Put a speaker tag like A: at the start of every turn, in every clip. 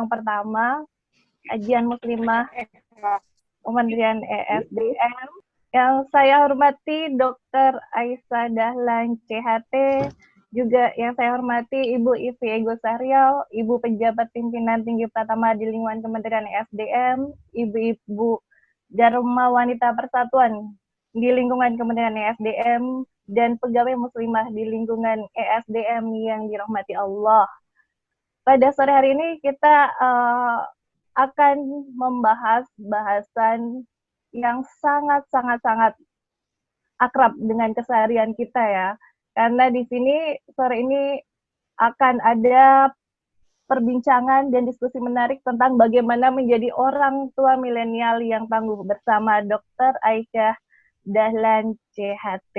A: yang pertama, Kajian Muslimah Kementerian ESDM. Yang saya hormati Dr. Aisyah Dahlan CHT, juga yang saya hormati Ibu Ivi Ego Saryal, Ibu Pejabat Pimpinan Tinggi Pratama di lingkungan Kementerian ESDM, Ibu-Ibu Dharma Wanita Persatuan di lingkungan Kementerian ESDM, dan pegawai muslimah di lingkungan ESDM yang dirahmati Allah. Pada sore hari ini kita akan membahas bahasan yang sangat akrab dengan keseharian kita ya. Karena di sini sore ini akan ada perbincangan dan diskusi menarik tentang bagaimana menjadi orang tua milenial yang tangguh bersama Dr. Aisyah Dahlan CHT.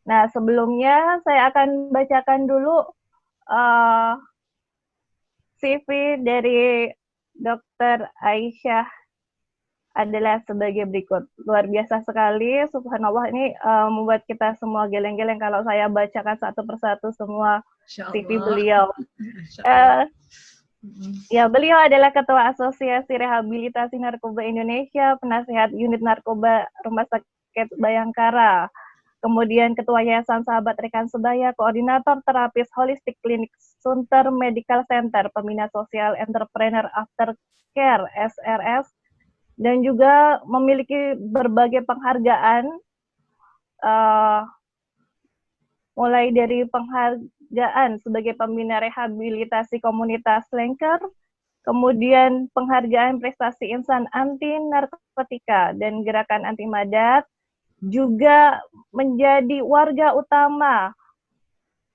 A: Nah, sebelumnya saya akan bacakan dulu CV dari Dr. Aisyah adalah sebagai berikut. Luar biasa sekali, subhanallah, ini membuat kita semua geleng-geleng kalau saya bacakan satu persatu semua CV beliau. Ya, beliau adalah Ketua Asosiasi Rehabilitasi Narkoba Indonesia, Penasihat Unit Narkoba Rumah Sakit Bayangkara, kemudian Ketua Yayasan Sahabat Rekan Sebaya, Koordinator Terapis Holistik Klinik Sunter Medical Center, Pembina Sosial Entrepreneur Aftercare SRS, dan juga memiliki berbagai penghargaan, mulai dari penghargaan sebagai pembina rehabilitasi komunitas Lenker, kemudian penghargaan prestasi insan anti narkotika dan gerakan anti madat, juga menjadi warga utama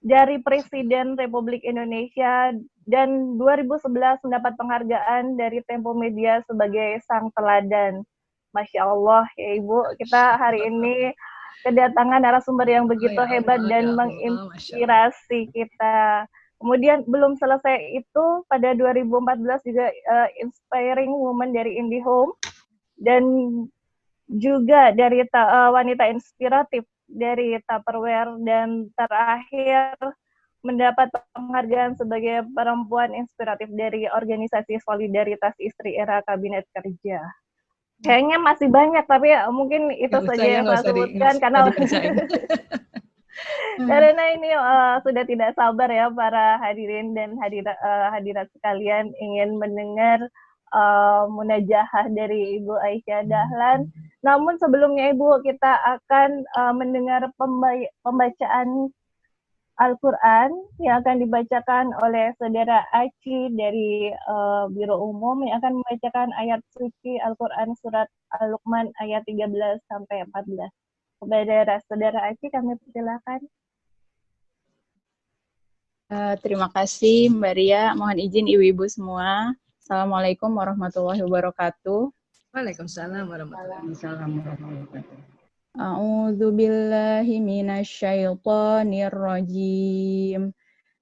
A: dari Presiden Republik Indonesia, dan 2011 mendapat penghargaan dari Tempo Media sebagai sang teladan. Masya Allah ya Ibu, kita hari ini kedatangan narasumber yang begitu hebat dan menginspirasi kita. Kemudian belum selesai itu, pada 2014 juga Inspiring Woman dari IndiHome, dan juga dari wanita inspiratif dari Tupperware, dan terakhir mendapat penghargaan sebagai perempuan inspiratif dari Organisasi Solidaritas Istri Era Kabinet Kerja. Kayaknya masih banyak, tapi mungkin itu saja yang saya sebutkan karena karena ini sudah tidak sabar ya para hadirin dan hadirat sekalian ingin mendengar munajahah dari Ibu Aisyah Dahlan. Namun sebelumnya Ibu, kita akan mendengar pembacaan Al-Quran yang akan dibacakan oleh Saudara Aci dari Biro Umum, yang akan membacakan ayat suci Al-Quran surat Al-Luqman ayat 13 sampai 14. Kepada Saudara Aci kami persilakan.
B: Terima kasih Mbak Ria, mohon izin ibu-ibu semua. Assalamualaikum warahmatullahi wabarakatuh.
C: Waalaikumsalam warahmatullahi wabarakatuh.
B: A'udzu billahi minasyaitonir rajim.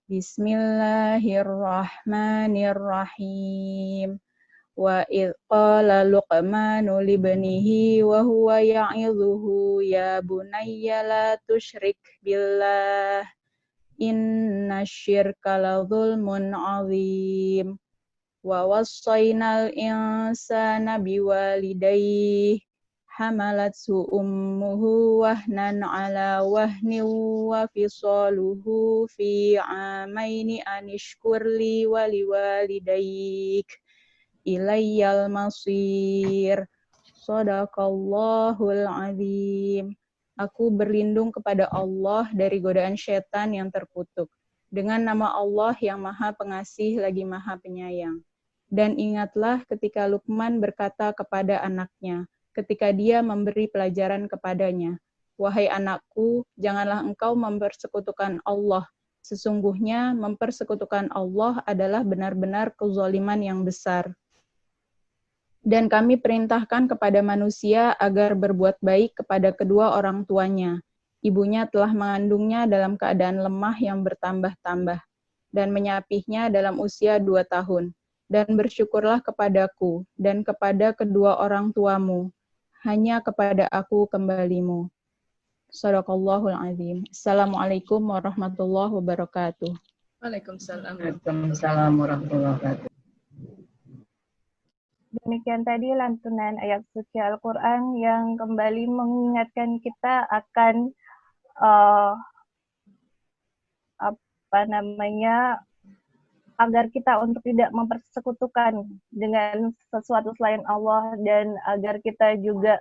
B: Bismillahirrahmanirrahim. Wa idz qala Luqmanu libnihi wa huwa ya'idhuhu ya bunayya la tusyrik billah innasyirka la dzulmun 'adzim. Wa wassaynal insana biwalidayhi hamalathu ummuhu wahnan ala wahnin wa fisaluhu fi 'amaini anishkurli wa liwalidayk ilayyal masir. Shadaqallahul azim. Aku berlindung kepada Allah dari godaan syaitan yang terkutuk. Dengan nama Allah yang Maha Pengasih lagi Maha Penyayang. Dan ingatlah ketika Luqman berkata kepada anaknya, ketika dia memberi pelajaran kepadanya, wahai anakku, janganlah engkau mempersekutukan Allah. Sesungguhnya mempersekutukan Allah adalah benar-benar kezaliman yang besar. Dan kami perintahkan kepada manusia agar berbuat baik kepada kedua orang tuanya. Ibunya telah mengandungnya dalam keadaan lemah yang bertambah-tambah, dan menyapihnya dalam usia 2 tahun. Dan bersyukurlah kepadaku, dan kepada kedua orang tuamu. Hanya kepada aku kembalimu. Shadaqallahul azim. Assalamualaikum warahmatullahi wabarakatuh.
C: Waalaikumsalam.
D: Waalaikumsalam warahmatullahi wabarakatuh.
A: Demikian tadi lantunan ayat suci Al-Quran yang kembali mengingatkan kita akan agar kita untuk tidak mempersekutukan dengan sesuatu selain Allah, dan agar kita juga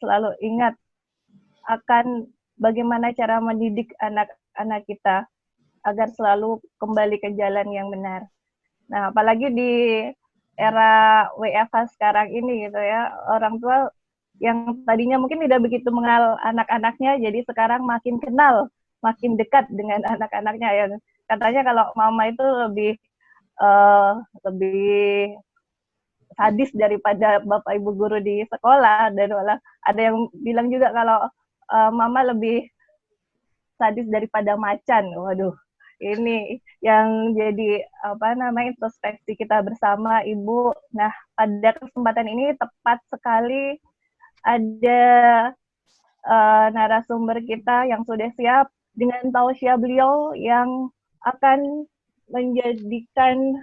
A: selalu ingat akan bagaimana cara mendidik anak-anak kita agar selalu kembali ke jalan yang benar. Nah, apalagi di era WFH sekarang ini gitu ya, orang tua yang tadinya mungkin tidak begitu mengenal anak-anaknya, jadi sekarang makin kenal, makin dekat dengan anak-anaknya. Ya, katanya kalau mama itu lebih sadis daripada bapak ibu guru di sekolah, dan malah ada yang bilang juga kalau mama lebih sadis daripada macan. Waduh, ini yang jadi introspeksi kita bersama, Ibu. Nah, pada kesempatan ini tepat sekali ada narasumber kita yang sudah siap dengan tausiah beliau yang akan menjadikan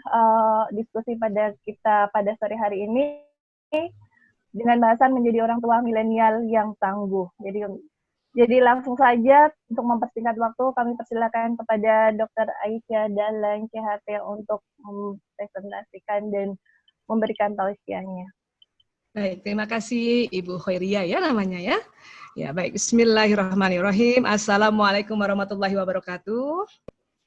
A: diskusi pada kita pada sore hari ini dengan bahasan menjadi orang tua milenial yang tangguh. Jadi langsung saja untuk mempersingkat waktu, kami persilakan kepada Dr. Aisyah Dahlan CHT untuk mempresentasikan dan memberikan tausiahnya.
C: Baik, terima kasih Ibu Khairia ya namanya ya. Ya, baik. Bismillahirrahmanirrahim. Assalamualaikum warahmatullahi wabarakatuh.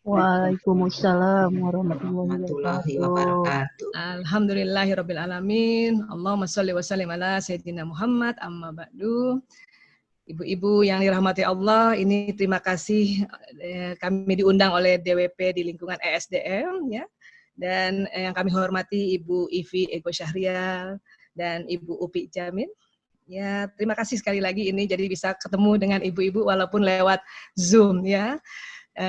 D: Waalaikumsalam warahmatullahi wabarakatuh.
C: Alhamdulillahirabbil alamin. Allahumma shalli wa sallim ala sayyidina Muhammad, amma ba'du. Ibu-ibu yang dirahmati Allah, ini terima kasih kami diundang oleh DWP di lingkungan ESDM ya. Dan yang kami hormati Ibu Ivi Ego Syahrial dan Ibu Upi Jamin. Ya, terima kasih sekali lagi ini jadi bisa ketemu dengan ibu-ibu walaupun lewat Zoom ya.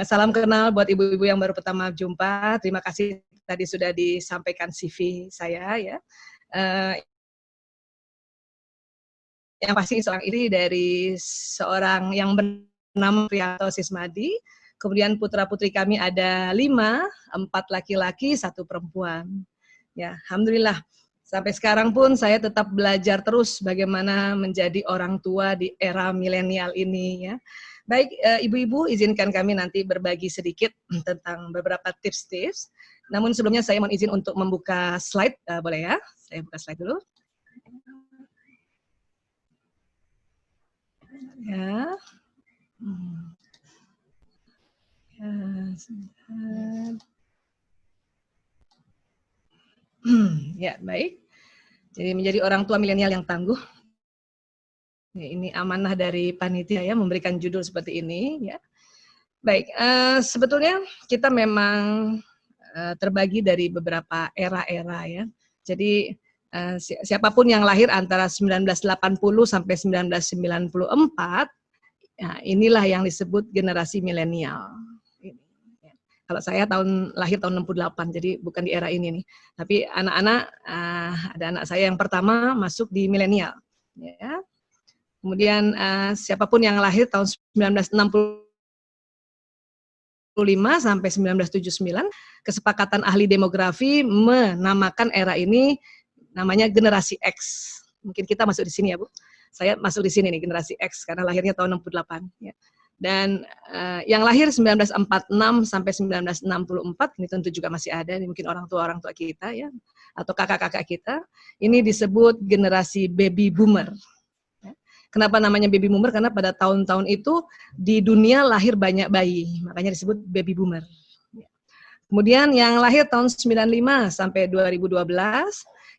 C: Salam kenal buat ibu-ibu yang baru pertama jumpa. Terima kasih tadi sudah disampaikan CV saya ya. Yang pasti seorang ini dari seorang yang bernama Priyanto Sismadi. Kemudian putra-putri kami ada 5, 4 laki-laki, 1 perempuan. Ya, alhamdulillah. Sampai sekarang pun saya tetap belajar terus bagaimana menjadi orang tua di era milenial ini ya. Baik, ibu-ibu izinkan kami nanti berbagi sedikit tentang beberapa tips-tips. Namun sebelumnya saya mohon izin untuk membuka slide, boleh ya? Saya buka slide dulu. Ya. Ya, baik. Jadi menjadi orang tua milenial yang tangguh. Ya, ini amanah dari panitia ya, memberikan judul seperti ini ya. Baik, sebetulnya kita memang terbagi dari beberapa era-era ya. Jadi siapapun yang lahir antara 1980 sampai 1994, ya, inilah yang disebut generasi milenial. Kalau saya lahir tahun 68, jadi bukan di era ini nih. Tapi anak-anak, ada anak saya yang pertama masuk di milenial. Ya. Kemudian siapapun yang lahir tahun 1965 sampai 1979, kesepakatan ahli demografi menamakan era ini namanya generasi X. Mungkin kita masuk di sini ya Bu. Saya masuk di sini nih, generasi X, karena lahirnya tahun 68. Ya. Dan yang lahir 1946 sampai 1964, ini tentu juga masih ada, ini mungkin orang tua kita ya, atau kakak-kakak kita, ini disebut generasi baby boomer. Kenapa namanya baby boomer? Karena pada tahun-tahun itu di dunia lahir banyak bayi, makanya disebut baby boomer. Kemudian yang lahir tahun 95 sampai 2012,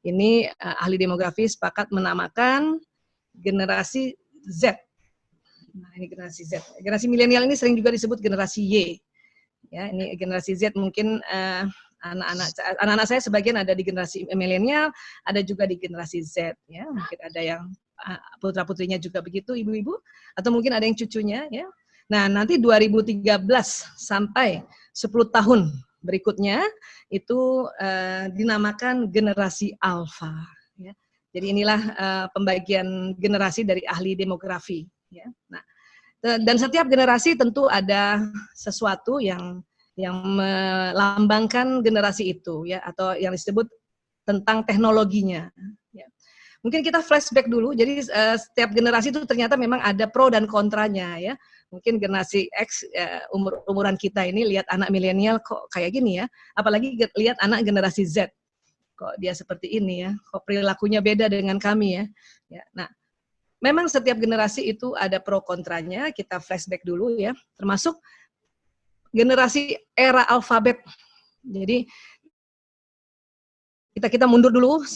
C: ini ahli demografi sepakat menamakan generasi Z. Nah, ini generasi Z. Generasi milenial ini sering juga disebut generasi Y. Ya, ini generasi Z mungkin anak-anak saya sebagian ada di generasi milenial, ada juga di generasi Z. Ya, mungkin ada yang putra-putrinya juga begitu, ibu-ibu, atau mungkin ada yang cucunya. Ya. Nah, nanti 2013 sampai 10 tahun berikutnya itu dinamakan generasi Alpha. Ya. Jadi inilah pembagian generasi dari ahli demografi. Ya. Nah, dan setiap generasi tentu ada sesuatu yang melambangkan generasi itu ya, atau yang disebut tentang teknologinya. Ya. Mungkin kita flashback dulu, jadi setiap generasi itu ternyata memang ada pro dan kontranya ya. Mungkin generasi X, umuran kita ini lihat anak milenial kok kayak gini ya, apalagi lihat anak generasi Z, kok dia seperti ini ya, kok perilakunya beda dengan kami ya. Nah, memang setiap generasi itu ada pro kontranya, kita flashback dulu ya, termasuk generasi era alfabet. Jadi kita mundur dulu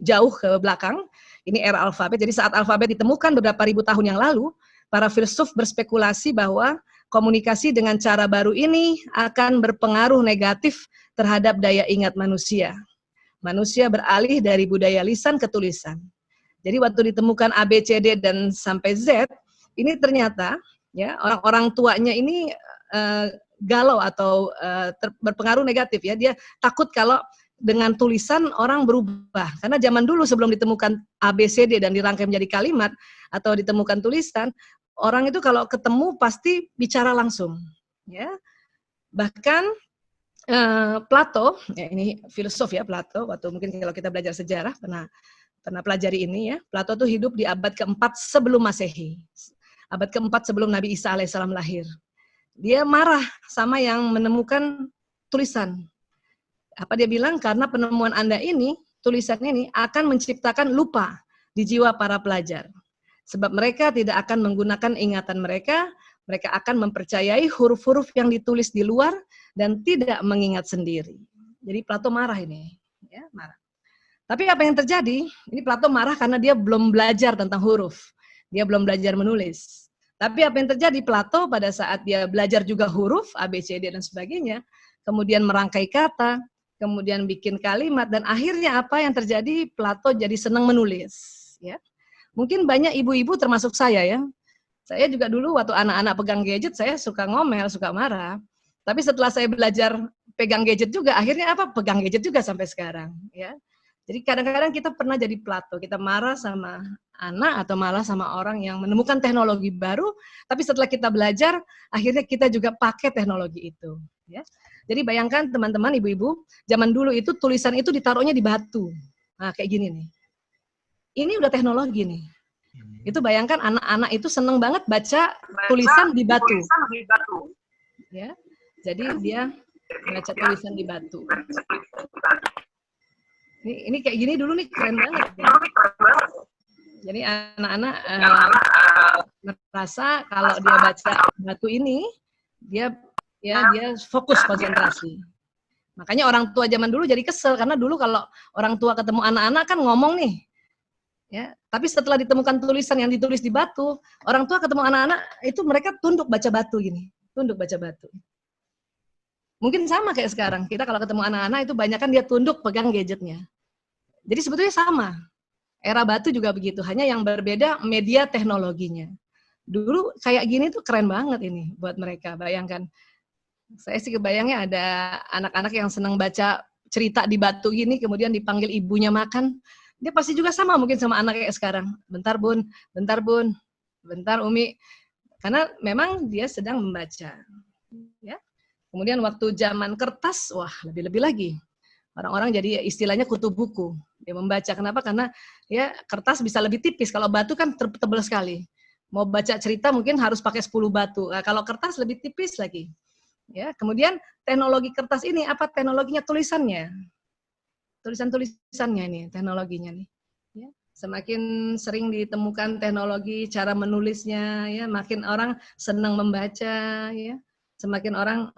C: jauh ke belakang, ini era alfabet. Jadi saat alfabet ditemukan beberapa ribu tahun yang lalu, para filsuf berspekulasi bahwa komunikasi dengan cara baru ini akan berpengaruh negatif terhadap daya ingat manusia. Manusia beralih dari budaya lisan ke tulisan. Jadi waktu ditemukan A, B, C, D, dan sampai Z, ini ternyata ya orang-orang tuanya ini galau atau berpengaruh negatif ya. Dia takut kalau dengan tulisan orang berubah. Karena zaman dulu sebelum ditemukan A, B, C, D dan dirangkai menjadi kalimat atau ditemukan tulisan, orang itu kalau ketemu pasti bicara langsung. Ya. Bahkan Plato, ya ini filsuf ya Plato, waktu mungkin kalau kita belajar sejarah pernah pelajari ini ya. Plato tuh hidup di abad keempat sebelum Masehi. Abad keempat sebelum Nabi Isa alaihissalam lahir. Dia marah sama yang menemukan tulisan. Apa dia bilang? Karena penemuan Anda ini, tulisan ini akan menciptakan lupa di jiwa para pelajar. Sebab mereka tidak akan menggunakan ingatan mereka, mereka akan mempercayai huruf-huruf yang ditulis di luar dan tidak mengingat sendiri. Jadi Plato marah ini, ya, marah. Tapi apa yang terjadi? Ini Plato marah karena dia belum belajar tentang huruf. Dia belum belajar menulis. Tapi apa yang terjadi? Plato pada saat dia belajar juga huruf, A, B, C, D, dan sebagainya, kemudian merangkai kata, kemudian bikin kalimat, dan akhirnya apa yang terjadi? Plato jadi senang menulis. Ya. Mungkin banyak ibu-ibu termasuk saya ya. Saya juga dulu waktu anak-anak pegang gadget, saya suka ngomel, suka marah. Tapi setelah saya belajar pegang gadget juga, akhirnya apa? Pegang gadget juga sampai sekarang. Ya. Jadi kadang-kadang kita pernah jadi Plato, kita marah sama anak atau malah sama orang yang menemukan teknologi baru, tapi setelah kita belajar, akhirnya kita juga pakai teknologi itu. Ya. Jadi bayangkan teman-teman, ibu-ibu, zaman dulu itu tulisan itu ditaruhnya di batu. Nah kayak gini nih. Ini udah teknologi nih. Itu bayangkan anak-anak itu seneng banget baca tulisan di batu. Ya. Jadi dia baca tulisan di batu. Ini kayak gini dulu nih, keren banget. Ya. Jadi anak-anak merasa kalau dia baca batu ini, dia fokus konsentrasi. Makanya orang tua zaman dulu jadi kesel, karena dulu kalau orang tua ketemu anak-anak kan ngomong nih. Ya, tapi setelah ditemukan tulisan yang ditulis di batu, orang tua ketemu anak-anak itu mereka tunduk baca batu gini, tunduk baca batu. Mungkin sama kayak sekarang, kita kalau ketemu anak-anak itu banyak kan dia tunduk pegang gadgetnya. Jadi sebetulnya sama. Era batu juga begitu, hanya yang berbeda media teknologinya. Dulu kayak gini tuh keren banget ini buat mereka, bayangkan. Saya sih kebayangnya ada anak-anak yang senang baca cerita di batu gini, kemudian dipanggil ibunya makan. Dia pasti juga sama mungkin sama anak kayak sekarang. Bentar bun, bentar Umi. Karena memang dia sedang membaca. Ya. Kemudian waktu zaman kertas, wah lebih-lebih lagi. Orang-orang jadi istilahnya kutu buku. Dia membaca. Kenapa? Karena ya kertas bisa lebih tipis. Kalau batu kan tebal sekali. Mau baca cerita mungkin harus pakai 10 batu. Nah, kalau kertas lebih tipis lagi. Ya, kemudian teknologi kertas ini apa teknologinya? Tulisannya. Tulisan-tulisannya ini teknologinya nih. Ya, semakin sering ditemukan teknologi cara menulisnya, ya makin orang senang membaca, ya semakin orang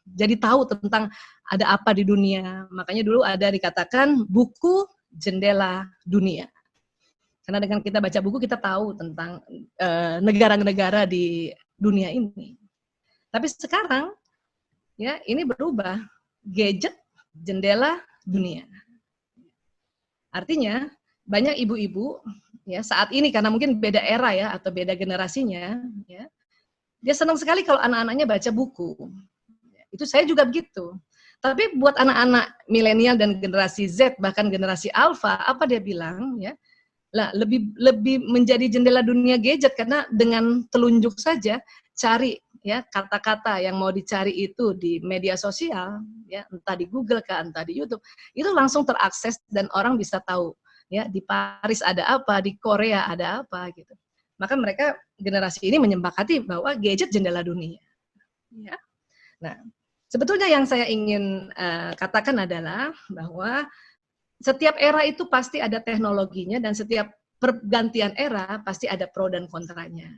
C: jadi tahu tentang ada apa di dunia. Makanya dulu ada dikatakan buku jendela dunia. Karena dengan kita baca buku kita tahu tentang negara-negara di dunia ini. Tapi sekarang ya ini berubah, gadget jendela dunia. Artinya banyak ibu-ibu ya saat ini karena mungkin beda era ya atau beda generasinya ya. Dia senang sekali kalau anak-anaknya baca buku. Itu saya juga begitu. Tapi buat anak-anak milenial dan generasi Z bahkan generasi Alpha, apa dia bilang ya? Lah lebih menjadi jendela dunia gadget karena dengan telunjuk saja cari ya kata-kata yang mau dicari itu di media sosial, ya entah di Google kah, entah di YouTube, itu langsung terakses dan orang bisa tahu, ya di Paris ada apa, di Korea ada apa gitu. Maka mereka generasi ini menyepakati bahwa gadget jendela dunia. Ya. Nah, sebetulnya yang saya ingin katakan adalah bahwa setiap era itu pasti ada teknologinya dan setiap pergantian era pasti ada pro dan kontranya.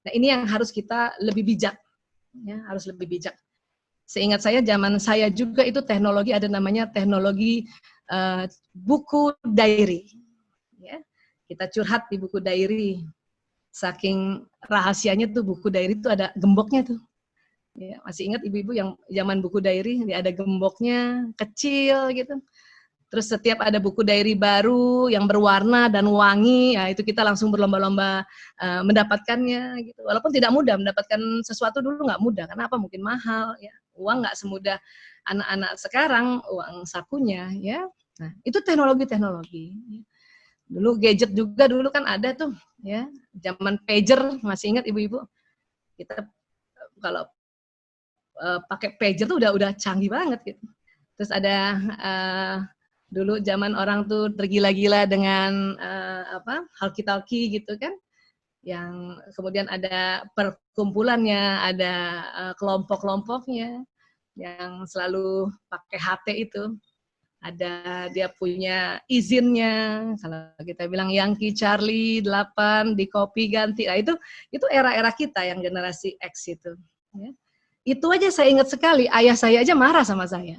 C: Nah, ini yang harus kita lebih bijak, ya, harus lebih bijak. Seingat saya zaman saya juga itu teknologi ada namanya teknologi buku diary. Ya, kita curhat di buku diary. Saking rahasianya tuh buku diary itu ada gemboknya tuh. Ya, masih ingat ibu-ibu yang zaman buku diary ada gemboknya kecil gitu. Terus setiap ada buku diary baru yang berwarna dan wangi, ya itu kita langsung berlomba-lomba mendapatkannya. Gitu. Walaupun tidak mudah mendapatkan sesuatu dulu nggak mudah, karena apa? Mungkin mahal, ya. Uang nggak semudah anak-anak sekarang, uang sakunya, ya. Nah itu teknologi-teknologi. Dulu gadget juga dulu kan ada tuh, ya. Zaman pager, masih ingat ibu-ibu? Kita kalau pakai pager tuh udah canggih banget gitu. Terus ada dulu zaman orang tuh tergila-gila dengan talkie-talkie gitu kan, yang kemudian ada perkumpulannya, ada kelompok-kelompoknya yang selalu pakai HT itu, ada dia punya izinnya, kalau kita bilang Yankee Charlie 8 di copy ganti, nah itu era-era kita yang generasi X itu. Ya. Itu aja saya ingat sekali, ayah saya aja marah sama saya.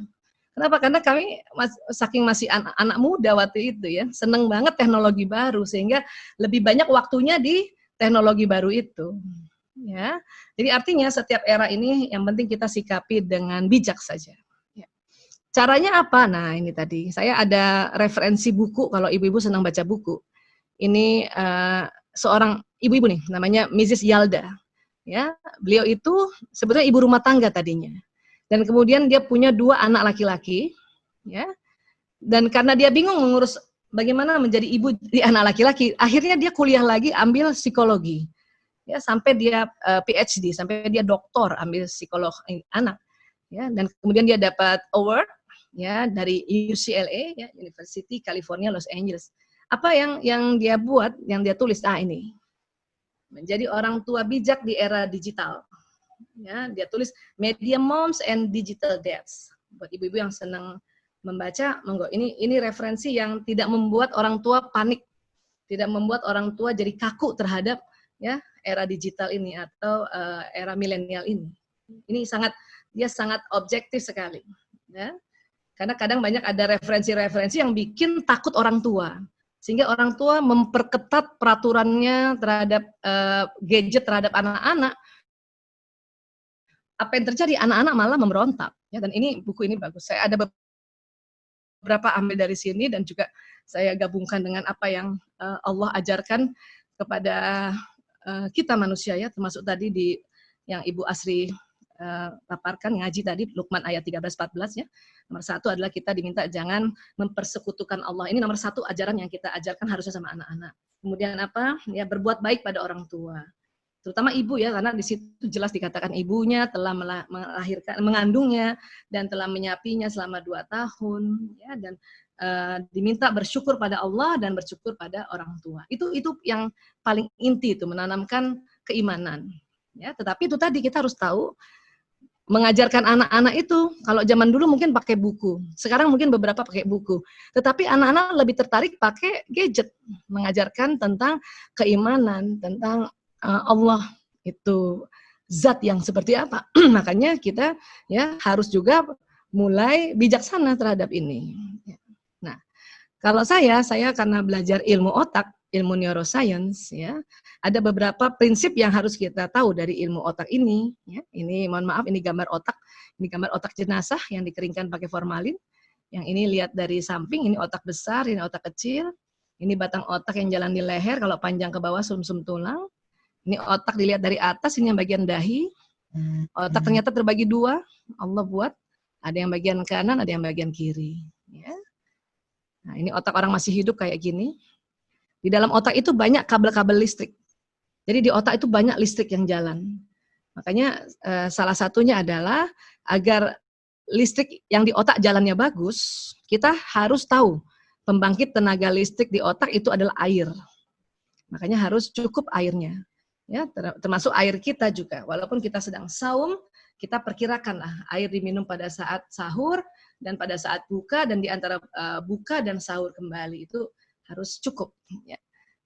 C: Kenapa? Karena kami saking masih anak muda waktu itu ya, seneng banget teknologi baru sehingga lebih banyak waktunya di teknologi baru itu. Ya, jadi artinya setiap era ini yang penting kita sikapi dengan bijak saja. Ya. Caranya apa? Nah ini tadi saya ada referensi buku kalau ibu-ibu senang baca buku. Ini seorang ibu-ibu nih, namanya Mrs. Yalda. Ya, beliau itu sebetulnya ibu rumah tangga tadinya. Dan kemudian dia punya 2 anak laki-laki, ya. Dan karena dia bingung mengurus bagaimana menjadi ibu di anak laki-laki, akhirnya dia kuliah lagi ambil psikologi, ya sampai dia PhD, sampai dia doktor ambil psikolog anak, ya. Dan kemudian dia dapat award, ya dari UCLA, ya University California Los Angeles. Apa yang dia buat, yang dia tulis, ini menjadi orang tua bijak di era digital. Ya, dia tulis Media Moms and Digital Dads. Buat ibu-ibu yang senang membaca, monggo. Ini referensi yang tidak membuat orang tua panik, tidak membuat orang tua jadi kaku terhadap ya era digital ini atau era milenial ini. Ini dia sangat objektif sekali. Ya. Karena kadang banyak ada referensi-referensi yang bikin takut orang tua. Sehingga orang tua memperketat peraturannya terhadap gadget terhadap anak-anak. Apa yang terjadi? Anak-anak malah memberontak. Ya, dan buku ini bagus. Saya ada beberapa ambil dari sini dan juga saya gabungkan dengan apa yang Allah ajarkan kepada kita manusia ya, termasuk tadi yang Ibu Asri paparkan ngaji tadi Luqman ayat 13-14 ya. Nomor 1 adalah kita diminta jangan mempersekutukan Allah. Ini nomor 1 ajaran yang kita ajarkan harusnya sama anak-anak. Kemudian apa? Ya berbuat baik pada orang tua. Terutama ibu ya, karena di situ jelas dikatakan ibunya telah melahirkan, mengandungnya dan telah menyapinya selama 2 tahun ya, dan diminta bersyukur pada Allah dan bersyukur pada orang tua. Itu yang paling inti itu, menanamkan keimanan. Ya, tetapi itu tadi kita harus tahu mengajarkan anak-anak itu, kalau zaman dulu mungkin pakai buku, sekarang mungkin beberapa pakai buku, tetapi anak-anak lebih tertarik pakai gadget, mengajarkan tentang keimanan, tentang Allah itu zat yang seperti apa. Makanya kita ya harus juga mulai bijaksana terhadap ini. Nah, kalau saya karena belajar ilmu otak, ilmu neuroscience ya, ada beberapa prinsip yang harus kita tahu dari ilmu otak ini ya. Ini mohon maaf, ini gambar otak. Ini gambar otak jenazah yang dikeringkan pakai formalin. Yang ini lihat dari samping, ini otak besar, ini otak kecil. Ini batang otak yang jalan di leher, kalau panjang ke bawah sumsum tulang. Ini otak dilihat dari atas, ini yang bagian dahi. Otak ternyata terbagi 2, Allah buat. Ada yang bagian kanan, ada yang bagian kiri. Ya. Nah, ini otak orang masih hidup kayak gini. Di dalam otak itu banyak kabel-kabel listrik. Jadi di otak itu banyak listrik yang jalan. Makanya salah satunya adalah agar listrik yang di otak jalannya bagus, kita harus tahu pembangkit tenaga listrik di otak itu adalah air. Makanya harus cukup airnya. Ya, termasuk air kita juga. Walaupun kita sedang saum, kita perkirakanlah air diminum pada saat sahur dan pada saat buka, dan di antara buka dan sahur kembali itu harus cukup. Ya.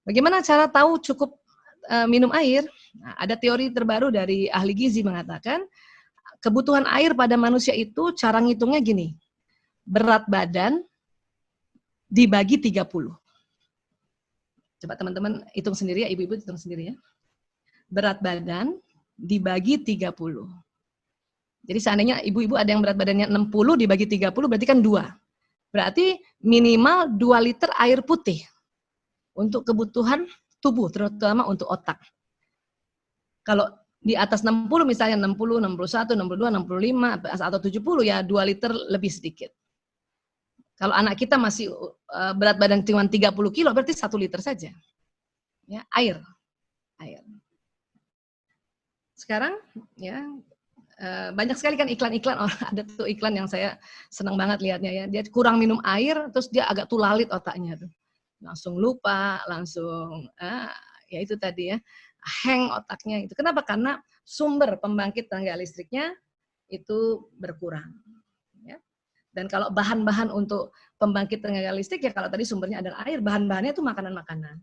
C: Bagaimana cara tahu cukup minum air? Nah, ada teori terbaru dari ahli gizi mengatakan kebutuhan air pada manusia itu cara ngitungnya gini. Berat badan dibagi 30. Coba teman-teman hitung sendiri ya, ibu-ibu hitung sendiri ya. Berat badan dibagi 30. Jadi seandainya ibu-ibu ada yang berat badannya 60 dibagi 30 berarti kan 2. Berarti minimal 2 liter air putih untuk kebutuhan tubuh, terutama untuk otak. Kalau di atas 60 misalnya 60, 61, 62, 65 atau 70 ya 2 liter lebih sedikit. Kalau anak kita masih berat badan cuma 30 kilo berarti 1 liter saja. Ya, air. Sekarang ya banyak sekali kan iklan-iklan, ada tuh iklan yang saya senang banget lihatnya ya. Dia kurang minum air terus dia agak tulalit otaknya tuh. Langsung lupa, langsung ya itu tadi ya. Hang otaknya itu. Kenapa? Karena sumber pembangkit tenaga listriknya itu berkurang. Ya. Dan kalau bahan-bahan untuk pembangkit tenaga listrik ya kalau tadi sumbernya adalah air, bahan-bahannya itu makanan-makanan.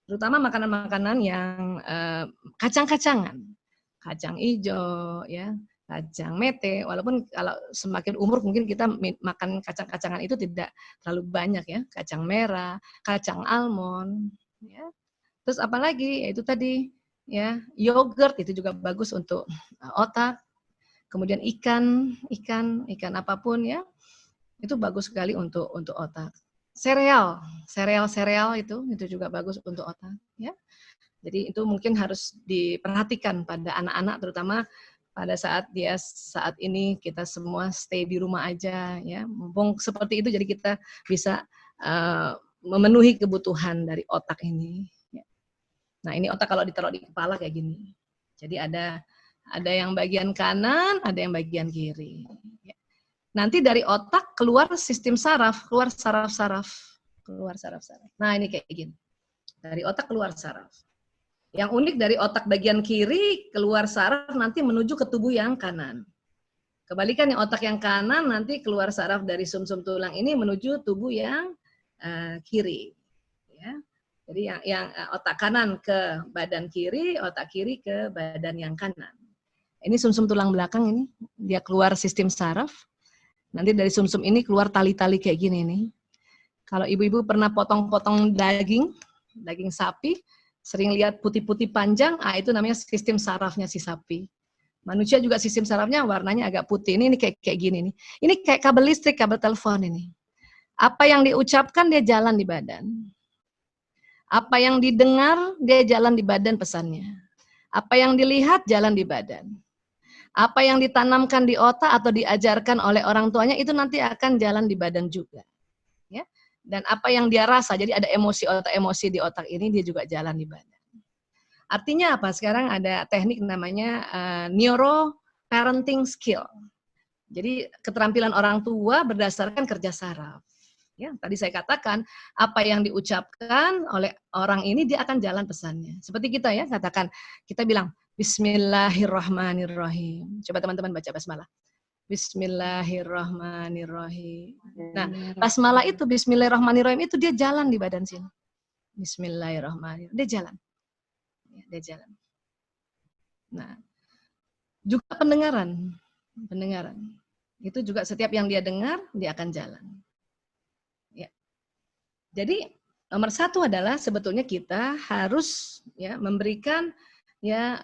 C: Terutama makanan-makanan yang kacang-kacangan. Kacang hijau, ya, kacang mete. Walaupun kalau semakin umur mungkin kita makan kacang-kacangan itu tidak terlalu banyak ya. Kacang merah, kacang almond, ya. Terus apalagi? Itu tadi ya, yogurt itu juga bagus untuk otak. Kemudian ikan apapun ya, itu bagus sekali untuk otak. Sereal itu juga bagus untuk otak. Ya, jadi itu mungkin harus diperhatikan pada anak-anak, terutama pada saat ini kita semua stay di rumah aja ya. Mumpung seperti itu, jadi kita bisa memenuhi kebutuhan dari otak ini. Nah, ini otak kalau ditaruh di kepala kayak gini. Jadi ada yang bagian kanan, ada yang bagian kiri. Nanti dari otak keluar sistem saraf, keluar saraf-saraf. Nah, ini kayak gini. Dari otak keluar saraf. Yang unik dari otak bagian kiri keluar saraf nanti menuju ke tubuh yang kanan. Kebalikannya otak yang kanan nanti keluar saraf dari sumsum tulang ini menuju tubuh yang kiri. Ya. Jadi yang otak kanan ke badan kiri, otak kiri ke badan yang kanan. Ini sumsum tulang belakang ini, dia keluar sistem saraf. Nanti dari sumsum ini keluar tali-tali kayak gini nih. Kalau ibu-ibu pernah potong-potong daging sapi, sering lihat putih-putih panjang, itu namanya sistem sarafnya si sapi. Manusia juga sistem sarafnya warnanya agak putih. Ini kayak gini nih. Ini kayak kabel listrik, kabel telepon ini. Apa yang diucapkan dia jalan di badan. Apa yang didengar, dia jalan di badan pesannya. Apa yang dilihat, jalan di badan. Apa yang ditanamkan di otak atau diajarkan oleh orang tuanya, itu nanti akan jalan di badan juga. Ya. Dan apa yang dia rasa, jadi ada emosi di otak ini, dia juga jalan di badan. Artinya apa? Sekarang ada teknik namanya neuro parenting skill. Jadi keterampilan orang tua berdasarkan kerja saraf. Ya, tadi saya katakan apa yang diucapkan oleh orang ini dia akan jalan pesannya. Seperti kita ya, katakan kita bilang Bismillahirrahmanirrahim. Coba teman-teman baca basmalah. Bismillahirrahmanirrahim. Nah, basmalah itu Bismillahirrahmanirrahim itu dia jalan di badan sini. Bismillahirrahmanirrahim. Dia jalan. Ya, dia jalan. Nah, juga pendengaran. Itu juga setiap yang dia dengar dia akan jalan. Jadi nomor satu adalah sebetulnya kita harus ya memberikan ya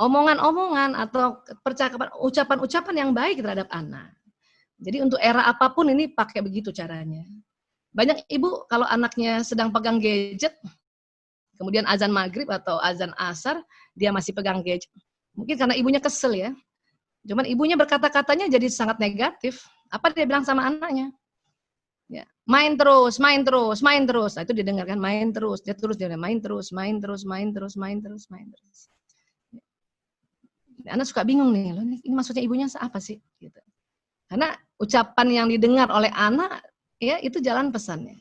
C: omongan-omongan atau percakapan, ucapan-ucapan yang baik terhadap anak. Jadi untuk era apapun ini pakai begitu caranya. Banyak ibu kalau anaknya sedang pegang gadget, kemudian azan maghrib atau azan asar, dia masih pegang gadget. Mungkin karena ibunya kesel ya. Cuman ibunya berkata-katanya jadi sangat negatif. Apa dia bilang sama anaknya? Ya, main terus. Nah, itu didengarkan main terus. Dia main terus. Anak suka bingung nih, loh ini maksudnya ibunya apa sih? Gitu. Karena ucapan yang didengar oleh anak, ya itu jalan pesannya.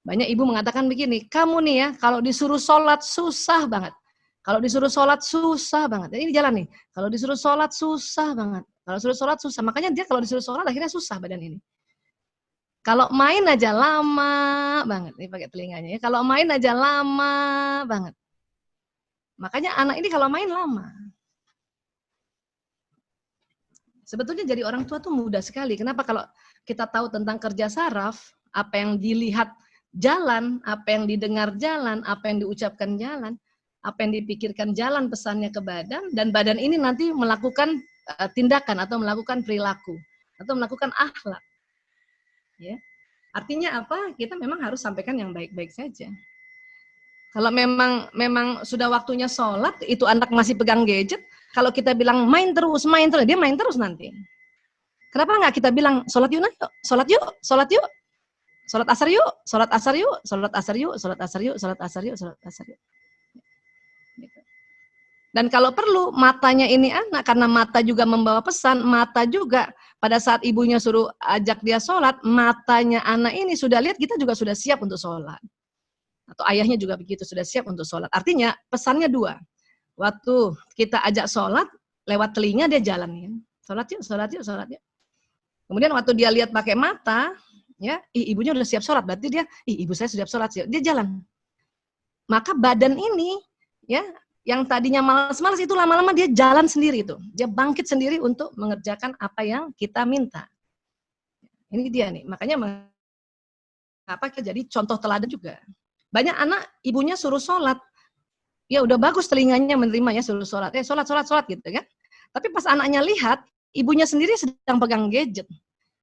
C: Banyak ibu mengatakan begini, kamu nih ya kalau disuruh sholat susah banget. Kalau disuruh sholat susah banget. Ini jalan nih, kalau disuruh sholat susah banget. Kalau disuruh sholat susah, makanya dia kalau disuruh sholat akhirnya susah badan ini. Kalau main aja lama banget, ini pakai telinganya ya. Kalau main aja lama banget. Makanya anak ini kalau main lama. Sebetulnya jadi orang tua tuh mudah sekali. Kenapa? Kalau kita tahu tentang kerja saraf, apa yang dilihat jalan, apa yang didengar jalan, apa yang diucapkan jalan, apa yang dipikirkan jalan pesannya ke badan, dan badan ini nanti melakukan tindakan atau melakukan perilaku atau melakukan akhlak. Ya. Artinya apa? Kita memang harus sampaikan yang baik-baik saja. Kalau memang sudah waktunya sholat, itu anak masih pegang gadget, kalau kita bilang main terus, dia main terus nanti. Kenapa nggak kita bilang sholat yuk, sholat yuk, sholat yuk, sholat asar yuk, sholat asar yuk, sholat asar yuk, sholat asar yuk, sholat asar yuk, sholat asar yuk. Dan kalau perlu matanya ini anak, karena mata juga membawa pesan, mata juga pada saat ibunya suruh ajak dia sholat, matanya anak ini sudah lihat kita juga sudah siap untuk sholat. Atau ayahnya juga begitu, sudah siap untuk sholat. Artinya pesannya dua. Waktu kita ajak sholat, lewat telinga dia jalanin. Sholat yuk, sholat yuk, sholat yuk. Kemudian waktu dia lihat pakai mata, ya, ibunya udah siap sholat, berarti dia, ibu saya sudah siap sholat, dia jalan. Maka badan ini, ya, yang tadinya malas-malas itu lama-lama dia jalan sendiri itu. Dia bangkit sendiri untuk mengerjakan apa yang kita minta. Ini dia nih, makanya mengapa kita jadi contoh teladan juga. Banyak anak ibunya suruh sholat, ya udah bagus telinganya menerima ya suruh sholat, sholat gitu kan. Tapi pas anaknya lihat, ibunya sendiri sedang pegang gadget,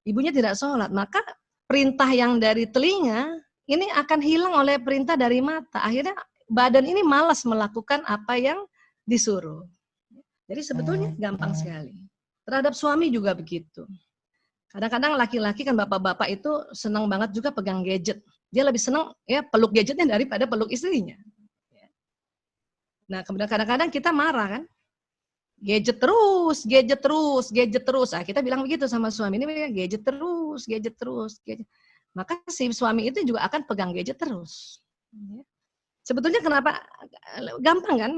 C: ibunya tidak sholat, maka perintah yang dari telinga ini akan hilang oleh perintah dari mata. Akhirnya badan ini malas melakukan apa yang disuruh. Jadi sebetulnya gampang sekali. Terhadap suami juga begitu. Kadang-kadang laki-laki kan bapak-bapak itu senang banget juga pegang gadget. Dia lebih senang ya peluk gadgetnya daripada peluk istrinya. Nah, kemudian kadang-kadang kita marah kan. Gadget terus. Nah, kita bilang begitu sama suami, ini gadget terus. Maka si suami itu juga akan pegang gadget terus. Sebetulnya kenapa? Gampang kan?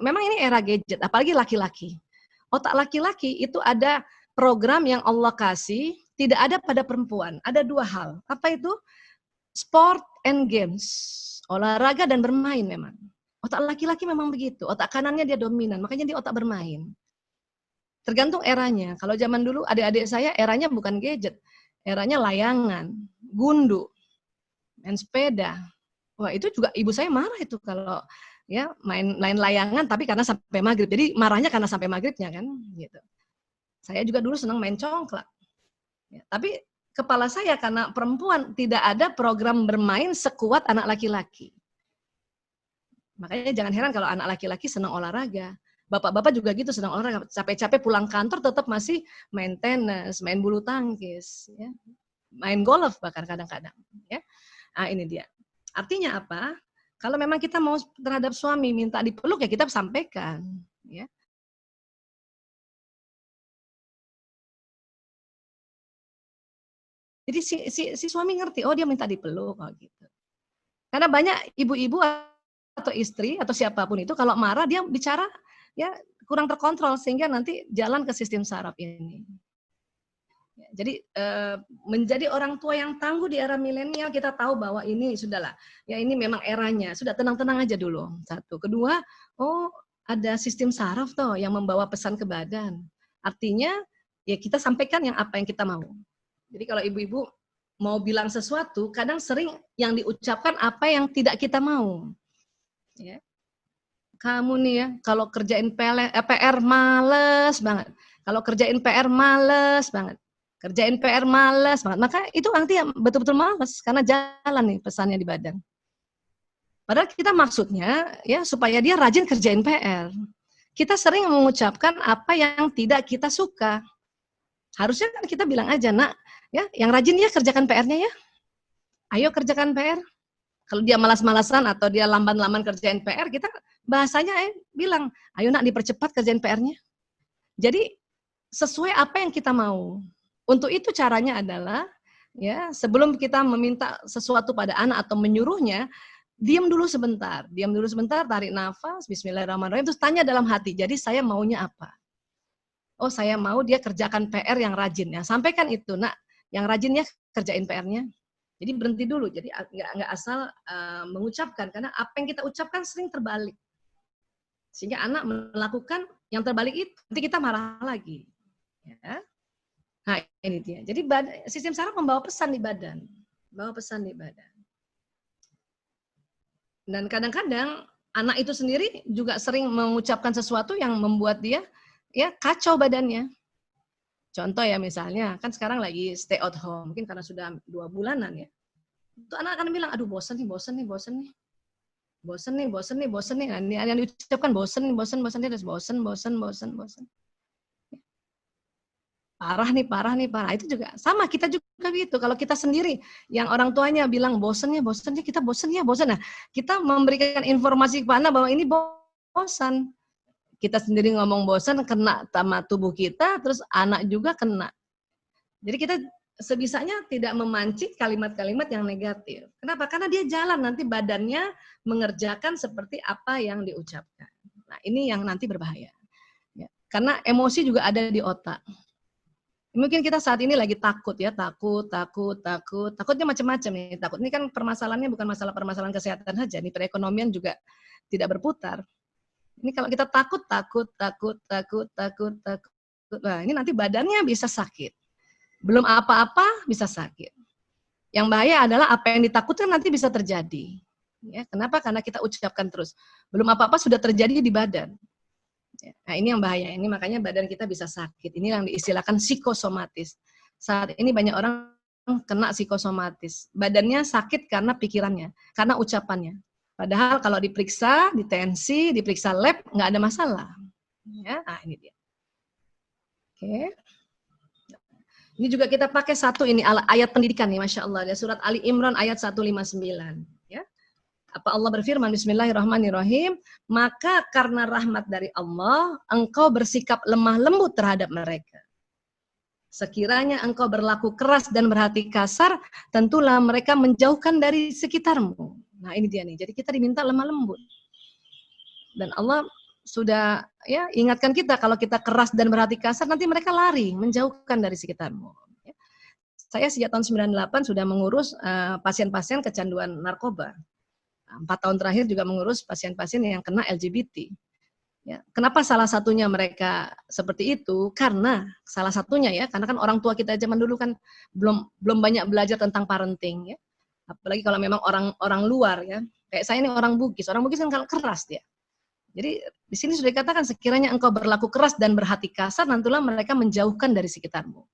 C: Memang ini era gadget, apalagi laki-laki. Otak laki-laki itu ada program yang Allah kasih, tidak ada pada perempuan. Ada dua hal. Apa itu? Sport and games. Olahraga dan bermain memang. Otak laki-laki memang begitu. Otak kanannya dia dominan, makanya dia otak bermain. Tergantung eranya. Kalau zaman dulu adik-adik saya eranya bukan gadget. Eranya layangan, gundu, main sepeda. Wah, itu juga ibu saya marah itu kalau ya main layangan tapi karena sampai maghrib. Jadi marahnya karena sampai maghribnya kan gitu. Saya juga dulu senang main congklak. Ya, tapi kepala saya karena perempuan tidak ada program bermain sekuat anak laki-laki. Makanya jangan heran kalau anak laki-laki senang olahraga. Bapak-bapak juga gitu senang olahraga. Capek-capek pulang kantor tetap masih main tenis, main bulu tangkis, ya. Main golf bahkan kadang-kadang. Ya. Nah, ini dia. Artinya apa? Kalau memang kita mau terhadap suami minta dipeluk ya kita sampaikan. Ya. Jadi si suami ngerti, oh dia minta dipeluk, oh gitu. Karena banyak ibu-ibu atau istri atau siapapun itu kalau marah dia bicara ya kurang terkontrol sehingga nanti jalan ke sistem saraf ini. Ya, jadi menjadi orang tua yang tangguh di era milenial kita tahu bahwa ini sudahlah, ya ini memang eranya, sudah tenang-tenang aja dulu. Satu, kedua, oh ada sistem saraf toh yang membawa pesan ke badan. Artinya ya kita sampaikan yang apa yang kita mau. Jadi kalau ibu-ibu mau bilang sesuatu, kadang sering yang diucapkan apa yang tidak kita mau. Ya. Kamu nih ya, kalau kerjain PR males banget. Kalau kerjain PR males banget. Kerjain PR males banget. Maka itu nanti betul-betul males karena jalan nih pesannya di badan. Padahal kita maksudnya ya supaya dia rajin kerjain PR. Kita sering mengucapkan apa yang tidak kita suka. Harusnya kan kita bilang aja, nak, ya, yang rajin ya kerjakan PR-nya ya. Ayo kerjakan PR. Kalau dia malas-malasan atau dia lamban-lamban kerjain PR, kita bahasanya bilang, ayo nak dipercepat kerjain PR-nya. Jadi sesuai apa yang kita mau. Untuk itu caranya adalah, ya, sebelum kita meminta sesuatu pada anak atau menyuruhnya, diam dulu sebentar, tarik nafas, bismillahirrahmanirrahim, terus tanya dalam hati, jadi saya maunya apa? Oh, saya mau dia kerjakan PR yang rajin, ya. Sampaikan itu, nak, yang rajinnya kerjain PR-nya. Jadi berhenti dulu, jadi nggak asal mengucapkan, karena apa yang kita ucapkan sering terbalik. Sehingga anak melakukan yang terbalik itu, nanti kita marah lagi. Ya. Nah, ini dia. Jadi sistem saraf membawa pesan di badan. Dan kadang-kadang anak itu sendiri juga sering mengucapkan sesuatu yang membuat dia ya kacau badannya. Contoh ya misalnya, kan sekarang lagi stay at home, mungkin karena sudah 2 bulanan ya. Itu anak akan bilang, aduh bosen nih. Nah, yang diucapkan bosen, terus bosen. Parah nih. Itu juga sama, kita juga gitu. Kalau kita sendiri, yang orang tuanya bilang bosen, kita bosen. Nah, kita memberikan informasi kepada anak bahwa ini bosan. Kita sendiri ngomong bosan, kena sama tubuh kita, terus anak juga kena. Jadi kita sebisanya tidak memancing kalimat-kalimat yang negatif. Kenapa? Karena dia jalan, nanti badannya mengerjakan seperti apa yang diucapkan. Nah, ini yang nanti berbahaya. Ya. Karena emosi juga ada di otak. Mungkin kita saat ini lagi takut ya, takutnya macam-macam nih. Takut ini kan permasalahannya bukan permasalahan kesehatan saja, nih perekonomian juga tidak berputar. Ini kalau kita takut. Nah, ini nanti badannya bisa sakit. Belum apa-apa bisa sakit. Yang bahaya adalah apa yang ditakutkan nanti bisa terjadi. Ya, kenapa? Karena kita ucapkan terus. Belum apa-apa sudah terjadi di badan. Nah, ini yang bahaya. Ini makanya badan kita bisa sakit. Ini yang diistilahkan psikosomatis. Saat ini banyak orang kena psikosomatis. Badannya sakit karena pikirannya, karena ucapannya. Padahal kalau diperiksa, ditensi, diperiksa lab, nggak ada masalah. Ya, nah ini dia. Oke. Ini juga kita pakai satu ini ayat pendidikan nih, Masya Allah. Ada surat Ali Imran ayat 159. Ya. Apa Allah berfirman, Bismillahirrahmanirrahim, maka karena rahmat dari Allah, engkau bersikap lemah lembut terhadap mereka. Sekiranya engkau berlaku keras dan berhati kasar, tentulah mereka menjauhkan dari sekitarmu. Nah ini dia nih, jadi kita diminta lemah lembut. Dan Allah sudah ya ingatkan kita, kalau kita keras dan berhati kasar, nanti mereka lari, menjauhkan dari sekitarmu. Saya sejak tahun 98 sudah mengurus pasien-pasien kecanduan narkoba. 4 tahun terakhir juga mengurus pasien-pasien yang kena LGBT. Ya, kenapa salah satunya mereka seperti itu? Karena salah satunya ya, karena kan orang tua kita zaman dulu kan belum banyak belajar tentang parenting ya. Apalagi kalau memang orang luar ya. Kayak saya ini orang Bugis kan keras dia. Jadi di sini sudah dikatakan sekiranya engkau berlaku keras dan berhati kasar, nantilah mereka menjauhkan dari sekitarmu.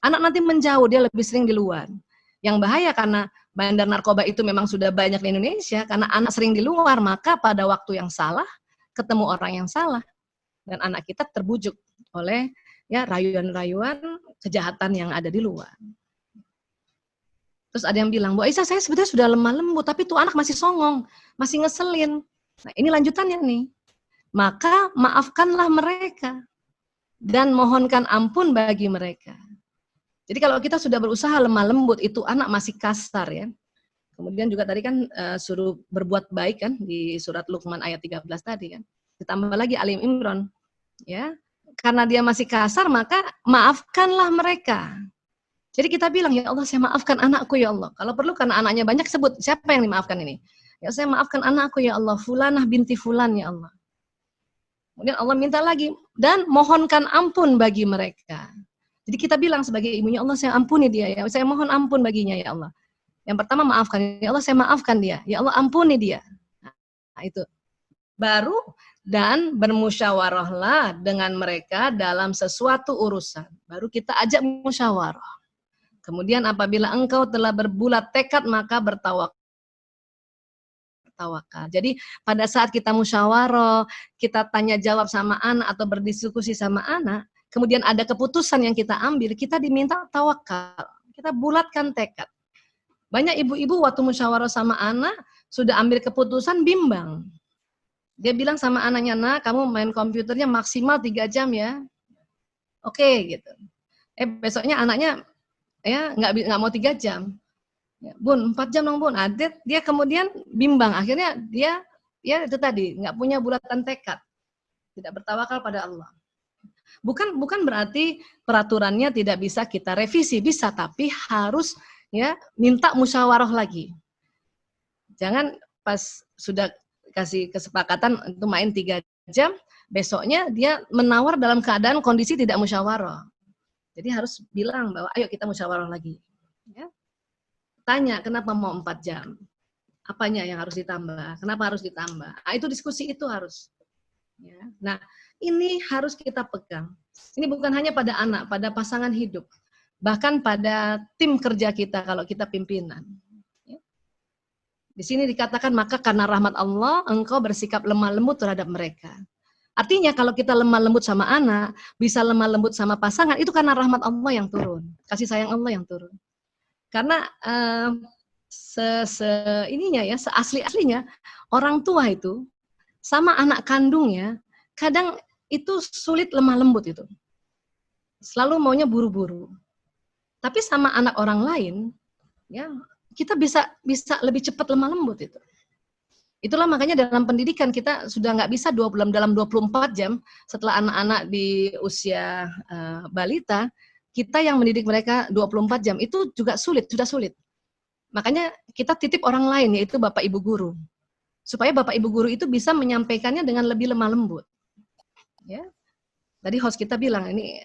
C: Anak nanti menjauh, dia lebih sering di luar. Yang bahaya karena bandar narkoba itu memang sudah banyak di Indonesia, karena anak sering di luar, maka pada waktu yang salah ketemu orang yang salah, dan anak kita terbujuk oleh ya rayuan-rayuan kejahatan yang ada di luar. Terus ada yang bilang, Bu Aisyah, saya sebetulnya sudah lemah lembut, tapi tuh anak masih songong, masih ngeselin. Nah ini lanjutannya nih. Maka maafkanlah mereka dan mohonkan ampun bagi mereka. Jadi kalau kita sudah berusaha lemah lembut, itu anak masih kasar ya. Kemudian juga tadi kan suruh berbuat baik kan di surat Luqman ayat 13 tadi kan. Ditambah lagi Ali Imran ya. Karena dia masih kasar maka maafkanlah mereka. Jadi kita bilang ya Allah saya maafkan anakku ya Allah. Kalau perlu karena anaknya banyak sebut siapa yang dimaafkan ini. Ya saya maafkan anakku ya Allah. Fulanah binti fulan ya Allah. Kemudian Allah minta lagi dan mohonkan ampun bagi mereka. Jadi kita bilang sebagai ibunya Allah saya ampuni dia ya. Saya mohon ampun baginya ya Allah. Yang pertama maafkan, ya Allah saya maafkan dia, ya Allah ampuni dia. Nah itu. Baru dan bermusyawarahlah dengan mereka dalam sesuatu urusan. Baru kita ajak musyawarah. Kemudian apabila engkau telah berbulat tekad maka bertawakal. Jadi pada saat kita musyawarah, kita tanya jawab sama anak atau berdiskusi sama anak, kemudian ada keputusan yang kita ambil, kita diminta tawakal. Kita bulatkan tekad. Banyak ibu-ibu waktu musyawarah sama anak, sudah ambil keputusan bimbang. Dia bilang sama anaknya, "Nak, kamu main komputernya maksimal 3 jam ya." Oke, gitu. Besoknya anaknya ya nggak mau 3 jam. Ya, "Bun, 4 jam dong, Bun." Dia kemudian bimbang. Akhirnya dia ya itu tadi, nggak punya bulatan tekad. Tidak bertawakal pada Allah. Bukan berarti peraturannya tidak bisa kita revisi, bisa, tapi harus ya minta musyawarah lagi. Jangan pas sudah kasih kesepakatan untuk main 3 jam, besoknya dia menawar dalam keadaan kondisi tidak musyawarah. Jadi harus bilang bahwa ayo kita musyawarah lagi. Ya. Tanya kenapa mau 4 jam? Apanya yang harus ditambah? Kenapa harus ditambah? Nah, itu diskusi itu harus. Ya. Nah, ini harus kita pegang. Ini bukan hanya pada anak, pada pasangan hidup. Bahkan pada tim kerja kita kalau kita pimpinan. Ya. Di sini dikatakan, maka karena rahmat Allah, engkau bersikap lemah lembut terhadap mereka. Artinya kalau kita lemah lembut sama anak, bisa lemah lembut sama pasangan, itu karena rahmat Allah yang turun. Kasih sayang Allah yang turun. Karena seasli-aslinya, orang tua itu, sama anak kandungnya, kadang itu sulit lemah lembut itu. Selalu maunya buru-buru. Tapi sama anak orang lain, ya kita bisa lebih cepat lemah lembut itu. Itulah makanya dalam pendidikan kita sudah nggak bisa dalam 24 jam setelah anak-anak di usia balita, kita yang mendidik mereka 24 jam, itu juga sudah sulit. Makanya kita titip orang lain, yaitu Bapak Ibu Guru. Supaya Bapak Ibu Guru itu bisa menyampaikannya dengan lebih lemah lembut. Ya. Tadi host kita bilang, ini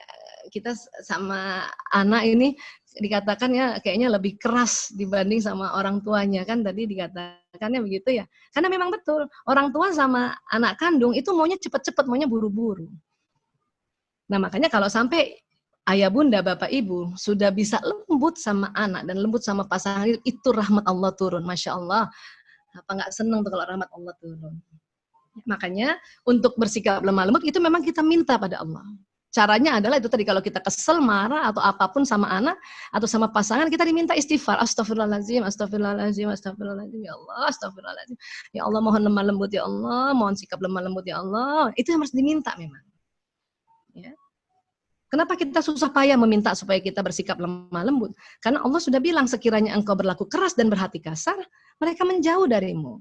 C: kita sama anak ini dikatakan ya kayaknya lebih keras dibanding sama orang tuanya, kan tadi dikatakannya begitu ya. Karena memang betul, orang tua sama anak kandung itu maunya cepat-cepat, maunya buru-buru. Nah makanya kalau sampai ayah bunda, bapak ibu sudah bisa lembut sama anak dan lembut sama pasangan, itu rahmat Allah turun. Masya Allah, apa nggak seneng tuh kalau rahmat Allah turun. Makanya untuk bersikap lemah lembut itu memang kita minta pada Allah. Caranya adalah itu tadi, kalau kita kesel, marah atau apapun sama anak atau sama pasangan, kita diminta istighfar. Astagfirullahaladzim, astagfirullahaladzim, astagfirullahaladzim, ya Allah, astagfirullahaladzim. Ya Allah, mohon lemah lembut ya Allah, mohon sikap lemah lembut ya Allah. Itu yang harus diminta memang. Ya. Kenapa kita susah payah meminta supaya kita bersikap lemah lembut? Karena Allah sudah bilang, sekiranya engkau berlaku keras dan berhati kasar, mereka menjauh darimu.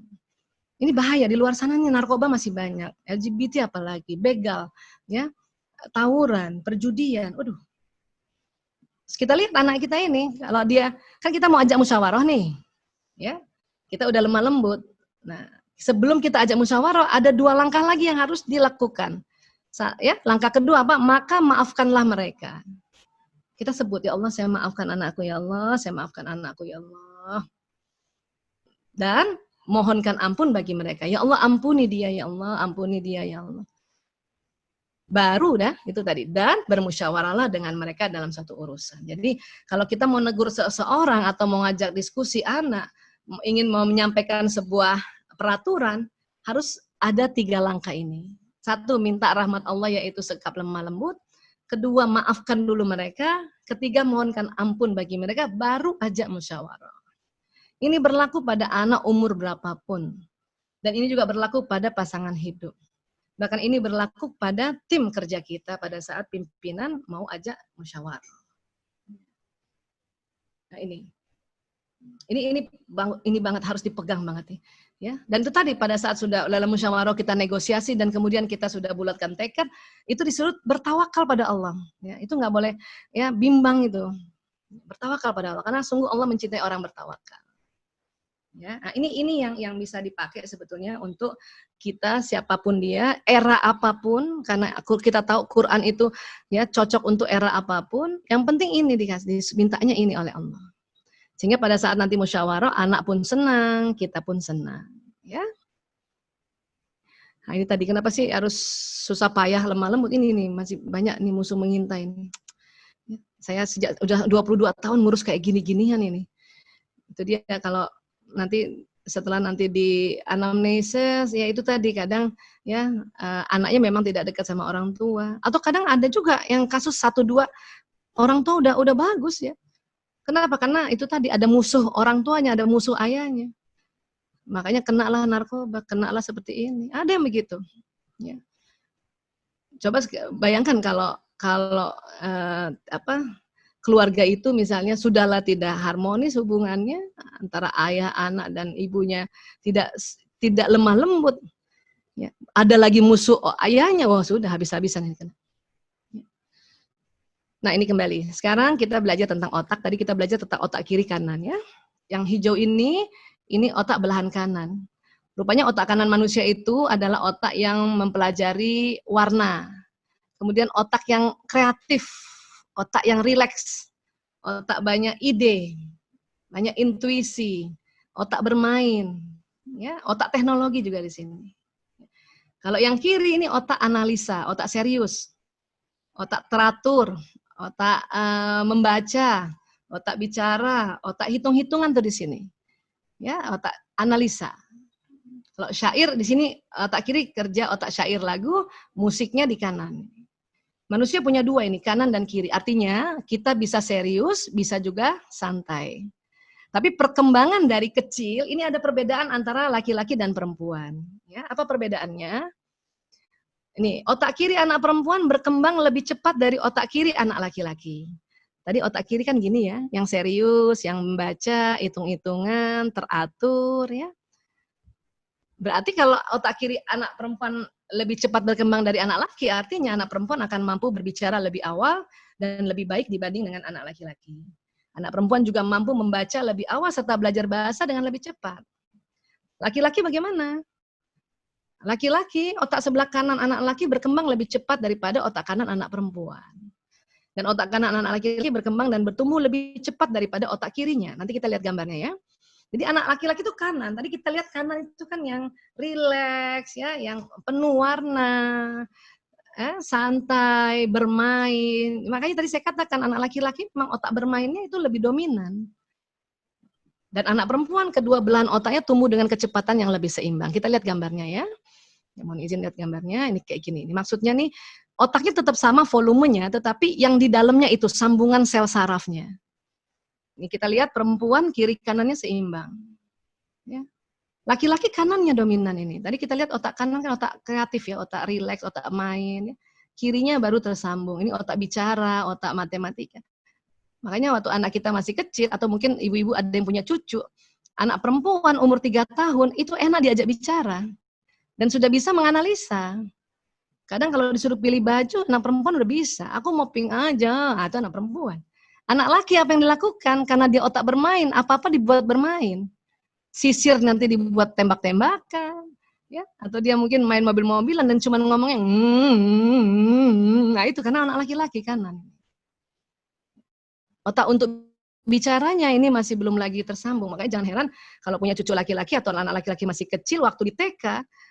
C: Ini bahaya, di luar sananya narkoba masih banyak, LGBT apalagi, begal, ya, tawuran, perjudian. Waduh. Kita lihat anak kita ini, kalau dia, kan kita mau ajak musyawarah nih. Ya. Kita udah lemah lembut. Nah, sebelum kita ajak musyawarah, ada 2 langkah lagi yang harus dilakukan. Ya, langkah kedua apa? Maka maafkanlah mereka. Kita sebut, ya Allah, saya maafkan anakku ya Allah, saya maafkan anakku ya Allah. Dan mohonkan ampun bagi mereka. Ya Allah, ampuni dia ya Allah, ampuni dia ya Allah. Baru dah itu tadi, dan bermusyawarahlah dengan mereka dalam satu urusan. Jadi kalau kita mau negur seseorang atau mau ngajak diskusi anak, ingin mau menyampaikan sebuah peraturan, harus ada 3 langkah ini. 1, minta rahmat Allah yaitu sikap lemah lembut. 2, maafkan dulu mereka. 3, mohonkan ampun bagi mereka, baru ajak musyawarah. Ini berlaku pada anak umur berapapun. Dan ini juga berlaku pada pasangan hidup. Bahkan ini berlaku pada tim kerja kita pada saat pimpinan mau ajak musyawarah. Nah ini banget, harus dipegang banget nih. Ya. Dan itu tadi pada saat sudah dalam musyawarah kita negosiasi dan kemudian kita sudah bulatkan tekad, itu disuruh bertawakal pada Allah. Ya, itu nggak boleh ya bimbang itu. Bertawakal pada Allah, karena sungguh Allah mencintai orang bertawakal. Ya, nah ini yang bisa dipakai sebetulnya untuk kita siapapun dia, era apapun, karena kita tahu Quran itu ya cocok untuk era apapun. Yang penting ini mintanya ini oleh Allah. Sehingga pada saat nanti musyawarah, anak pun senang, kita pun senang. Ya. Nah ini tadi kenapa sih harus susah payah lemah lembut, ini nih masih banyak nih musuh mengintai nih. Ya, saya sejak udah 22 tahun ngurus kayak gini-ginian ini. Itu dia kalau nanti setelah nanti di anamnesis, ya itu tadi kadang ya anaknya memang tidak dekat sama orang tua, atau kadang ada juga yang kasus 1-2 orang tua udah bagus ya. Kenapa? Karena itu tadi ada musuh orang tuanya, ada musuh ayahnya. Makanya kenalah narkoba, kenalah seperti ini. Ada yang begitu. Ya. Coba bayangkan kalau keluarga itu misalnya sudahlah tidak harmonis hubungannya antara ayah, anak dan ibunya tidak lemah lembut. Ya. Ada lagi musuh ayahnya, wah sudah habis-habisan. Nah ini kembali. Sekarang kita belajar tentang otak. Tadi kita belajar tentang otak kiri kanan ya. Yang hijau ini otak belahan kanan. Rupanya otak kanan manusia itu adalah otak yang mempelajari warna. Kemudian otak yang kreatif, otak yang rileks, otak banyak ide, banyak intuisi, otak bermain, ya, otak teknologi juga di sini. Kalau yang kiri ini otak analisa, otak serius, otak teratur, otak membaca, otak bicara, otak hitung-hitungan tuh di sini. Ya, otak analisa. Kalau syair di sini otak kiri kerja otak syair lagu, musiknya di kanan. Manusia punya dua ini, kanan dan kiri. Artinya kita bisa serius, bisa juga santai. Tapi perkembangan dari kecil ini ada perbedaan antara laki-laki dan perempuan. Ya, apa perbedaannya? Ini otak kiri anak perempuan berkembang lebih cepat dari otak kiri anak laki-laki. Tadi otak kiri kan gini ya, yang serius, yang membaca, hitung-hitungan, teratur ya. Berarti kalau otak kiri anak perempuan lebih cepat berkembang dari anak laki, artinya anak perempuan akan mampu berbicara lebih awal dan lebih baik dibanding dengan anak laki-laki. Anak perempuan juga mampu membaca lebih awal serta belajar bahasa dengan lebih cepat. Laki-laki bagaimana? Laki-laki, otak sebelah kanan anak laki berkembang lebih cepat daripada otak kanan anak perempuan. Dan otak kanan anak laki-laki berkembang dan bertumbuh lebih cepat daripada otak kirinya. Nanti kita lihat gambarnya ya. Jadi anak laki-laki itu kanan. Tadi kita lihat kanan itu kan yang rileks ya, yang penuh warna, santai, bermain. Makanya tadi saya katakan anak laki-laki memang otak bermainnya itu lebih dominan. Dan anak perempuan kedua belahan otaknya tumbuh dengan kecepatan yang lebih seimbang. Kita lihat gambarnya ya. Mohon izin lihat gambarnya. Ini kayak gini. Ini maksudnya nih otaknya tetap sama volumenya, tetapi yang di dalamnya itu sambungan sel sarafnya. Ini kita lihat perempuan kiri kanannya seimbang. Ya. Laki-laki kanannya dominan ini. Tadi kita lihat otak kanan kan otak kreatif ya, otak rileks, otak main. Ya. Kirinya baru tersambung. Ini otak bicara, otak matematika. Makanya waktu anak kita masih kecil, atau mungkin ibu-ibu ada yang punya cucu, anak perempuan umur 3 tahun itu enak diajak bicara. Dan sudah bisa menganalisa. Kadang kalau disuruh pilih baju, anak perempuan udah bisa. Aku mau pink aja, itu anak perempuan. Anak laki apa yang dilakukan? Karena dia otak bermain, apa-apa dibuat bermain. Sisir nanti dibuat tembak-tembakan. Ya, atau dia mungkin main mobil-mobilan dan cuma ngomongnya, nah itu karena anak laki-laki kanan. Otak untuk bicaranya ini masih belum lagi tersambung. Makanya jangan heran kalau punya cucu laki-laki atau anak laki-laki masih kecil, waktu di TK,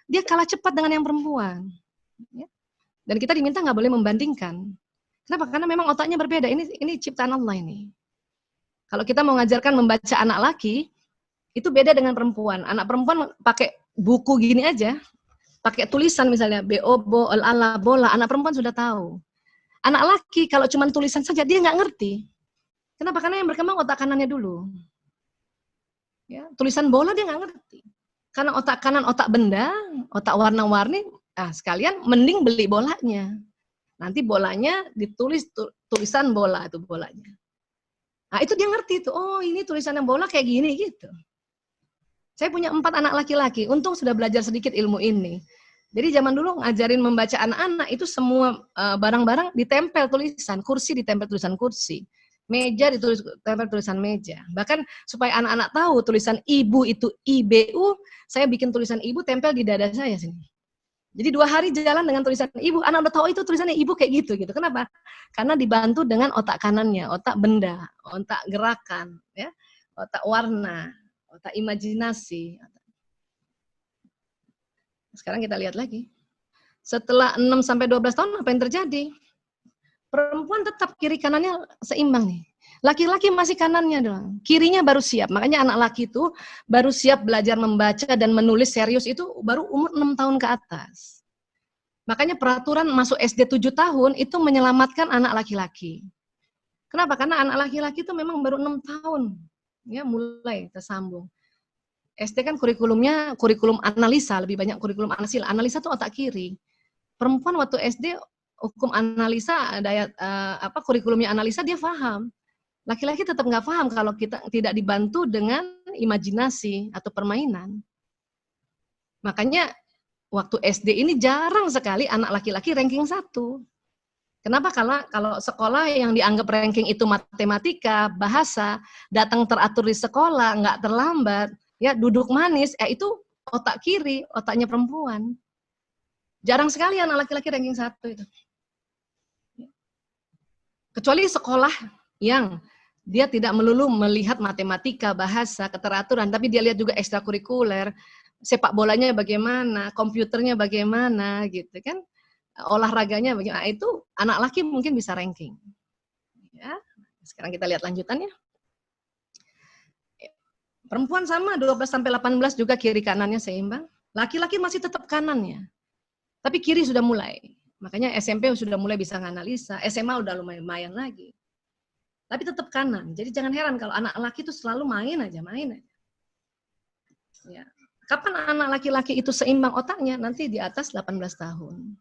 C: dia kalah cepat dengan yang perempuan. Ya. Dan kita diminta nggak boleh membandingkan. Kenapa? Karena memang otaknya berbeda. Ini ciptaan Allah ini. Kalau kita mau ngajarkan membaca anak laki, itu beda dengan perempuan. Anak perempuan pakai buku gini aja, pakai tulisan misalnya BO, BO, ala, bola, anak perempuan sudah tahu. Anak laki kalau cuma tulisan saja dia nggak ngerti. Kenapa? Karena yang berkembang otak kanannya dulu. Ya, tulisan bola dia nggak ngerti. Karena otak kanan otak benda, otak warna-warni, sekalian mending beli bolanya. Nanti bolanya ditulis tulisan bola itu bolanya. Nah itu dia ngerti tuh, oh ini tulisannya bola kayak gini gitu. Saya punya 4 anak laki-laki, untung sudah belajar sedikit ilmu ini. Jadi zaman dulu ngajarin membaca anak-anak itu semua barang-barang ditempel tulisan, kursi ditempel tulisan kursi. Meja ditempel tulisan meja. Bahkan supaya anak-anak tahu tulisan ibu itu IBU, saya bikin tulisan ibu tempel di dada saya sini. Jadi 2 hari jalan dengan tulisan ibu, anak udah tahu itu tulisannya ibu kayak gitu. Kenapa? Karena dibantu dengan otak kanannya, otak benda, otak gerakan, ya, otak warna, otak imajinasi. Sekarang kita lihat lagi. Setelah 6-12 tahun apa yang terjadi? Perempuan tetap kiri kanannya seimbang nih. Laki-laki masih kanannya doang. Kirinya baru siap. Makanya anak laki itu baru siap belajar membaca dan menulis serius itu baru umur 6 tahun ke atas. Makanya peraturan masuk SD 7 tahun itu menyelamatkan anak laki-laki. Kenapa? Karena anak laki-laki itu memang baru 6 tahun. Ya, mulai tersambung. SD kan kurikulumnya kurikulum analisa, lebih banyak kurikulum analisa. Analisa tuh otak kiri. Perempuan waktu SD hukum analisa, kurikulumnya analisa dia paham. Laki-laki tetap nggak paham kalau kita tidak dibantu dengan imajinasi atau permainan. Makanya waktu SD ini jarang sekali anak laki-laki ranking 1. Kenapa? Kalau sekolah yang dianggap ranking itu matematika, bahasa, datang teratur di sekolah, nggak terlambat, ya duduk manis, itu otak kiri, otaknya perempuan. Jarang sekali anak laki-laki ranking 1 itu. Kecuali sekolah yang dia tidak melulu melihat matematika, bahasa, keteraturan, tapi dia lihat juga ekstrakurikuler, sepak bolanya bagaimana, komputernya bagaimana, gitu kan. Olahraganya bagaimana, itu anak laki mungkin bisa ranking. Ya, sekarang kita lihat lanjutannya. Perempuan sama 12 sampai 18 juga kiri kanannya seimbang. Laki-laki masih tetap kanannya. Tapi kiri sudah mulai. Makanya SMP sudah mulai bisa nganalisa, SMA udah lumayan lagi. Tapi tetap kanan. Jadi jangan heran kalau anak laki itu selalu main aja. Ya. Kapan anak laki-laki itu seimbang otaknya? Nanti di atas 18 tahun.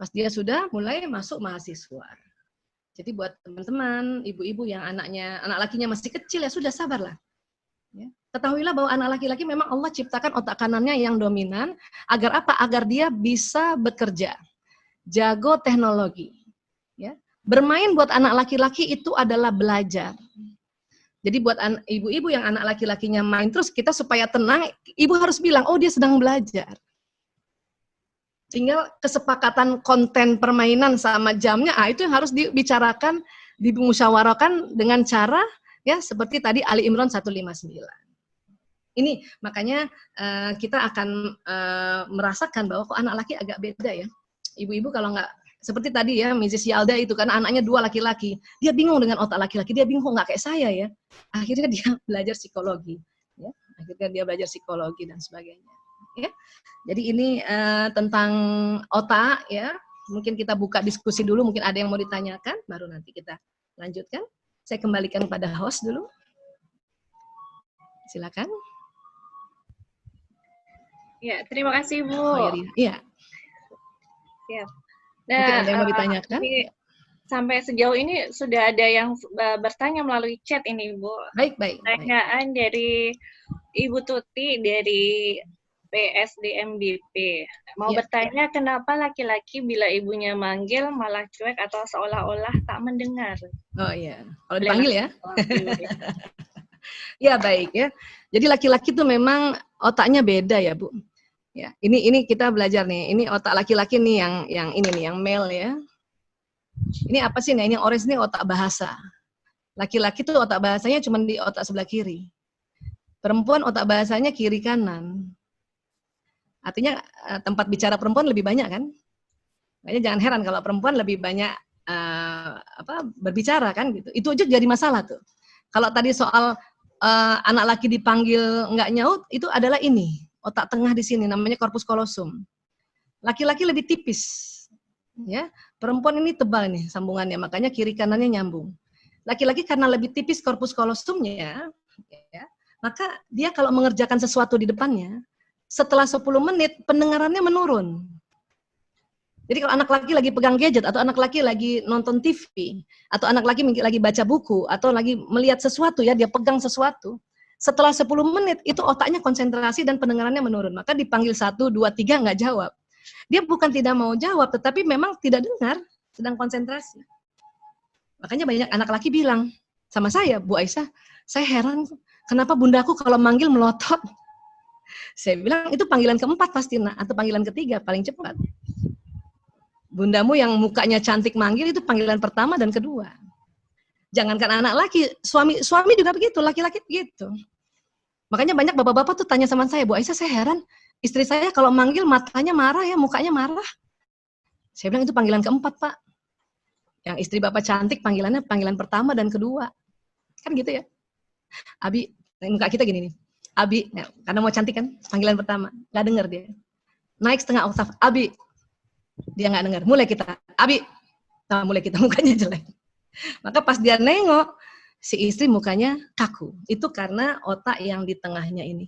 C: Pas dia sudah mulai masuk mahasiswa. Jadi buat teman-teman, ibu-ibu yang anak lakinya masih kecil, ya sudah sabarlah. Ya. Ketahuilah bahwa anak laki-laki memang Allah ciptakan otak kanannya yang dominan, agar apa? Agar dia bisa bekerja, jago teknologi. Ya. Bermain buat anak laki-laki itu adalah belajar. Jadi buat ibu-ibu yang anak laki-lakinya main terus, kita supaya tenang, ibu harus bilang, oh dia sedang belajar. Tinggal kesepakatan konten permainan sama jamnya, itu yang harus dibicarakan, dimusyawarahkan dengan cara ya seperti tadi Ali Imran 159. Ini makanya kita akan merasakan bahwa kok anak laki agak beda ya. Ibu-ibu kalau nggak seperti tadi ya Mrs. Yalda itu kan anaknya 2 laki-laki, dia bingung dengan otak laki-laki, dia bingung nggak kayak saya ya. Akhirnya dia belajar psikologi, ya. Akhirnya dia belajar psikologi dan sebagainya. Ya, jadi ini tentang otak ya. Mungkin kita buka diskusi dulu, mungkin ada yang mau ditanyakan, baru nanti kita lanjutkan. Saya kembalikan pada host dulu. Silakan.
E: Ya, terima kasih Bu.
C: Oh, iya.
E: Ya.
C: Mungkin ada yang mau ditanyakan.
E: Sampai sejauh ini sudah ada yang bertanya melalui chat ini Bu.
C: Baik.
E: Pertanyaan dari Ibu Tuti dari PSDMBP. Mau bertanya kenapa laki-laki bila ibunya manggil malah cuek atau seolah-olah tak mendengar?
C: Oh iya, kalau dipanggil ya. Ya baik ya. Jadi laki-laki itu memang otaknya beda ya Bu. Ya, ini kita belajar nih. Ini otak laki-laki nih yang ini nih, yang male ya. Ini apa sih? Nah, ini yang orange ini otak bahasa. Laki-laki tuh otak bahasanya cuma di otak sebelah kiri. Perempuan otak bahasanya kiri kanan. Artinya tempat bicara perempuan lebih banyak kan? Makanya jangan heran kalau perempuan lebih banyak berbicara kan gitu. Itu aja jadi masalah tuh. Kalau tadi soal anak laki dipanggil nggak nyaut, itu adalah ini otak tengah di sini namanya corpus callosum. Laki-laki lebih tipis, ya. Perempuan ini tebal nih sambungannya, makanya kiri kanannya nyambung. Laki-laki karena lebih tipis corpus callosumnya, ya, maka dia kalau mengerjakan sesuatu di depannya, setelah 10 menit pendengarannya menurun. Jadi kalau anak laki lagi pegang gadget, atau anak laki lagi nonton TV, atau anak laki lagi baca buku, atau lagi melihat sesuatu ya, dia pegang sesuatu, setelah 10 menit itu otaknya konsentrasi dan pendengarannya menurun. Maka dipanggil 1, 2, 3 nggak jawab. Dia bukan tidak mau jawab, tetapi memang tidak dengar, sedang konsentrasi. Makanya banyak anak laki bilang sama saya, Bu Aisyah, saya heran kenapa bundaku kalau manggil melotot. Saya bilang itu panggilan keempat pasti nak, atau panggilan ketiga paling cepat. Bundamu yang mukanya cantik manggil itu panggilan pertama dan kedua. Jangankan anak laki, suami juga begitu, laki-laki begitu. Makanya banyak bapak-bapak tuh tanya sama saya, Bu Aisyah saya heran, istri saya kalau manggil matanya marah ya, mukanya marah. Saya bilang itu panggilan keempat Pak. Yang istri bapak cantik panggilannya panggilan pertama dan kedua. Kan gitu ya. Abi, muka kita gini nih. Abi, ya, karena mau cantik kan, panggilan pertama, nggak dengar dia. Naik setengah oktav, Abi, dia nggak dengar. Mulai kita, Abi, mulai kita mukanya jelek. Maka pas dia nengok, si istri mukanya kaku. Itu karena otak yang di tengahnya ini.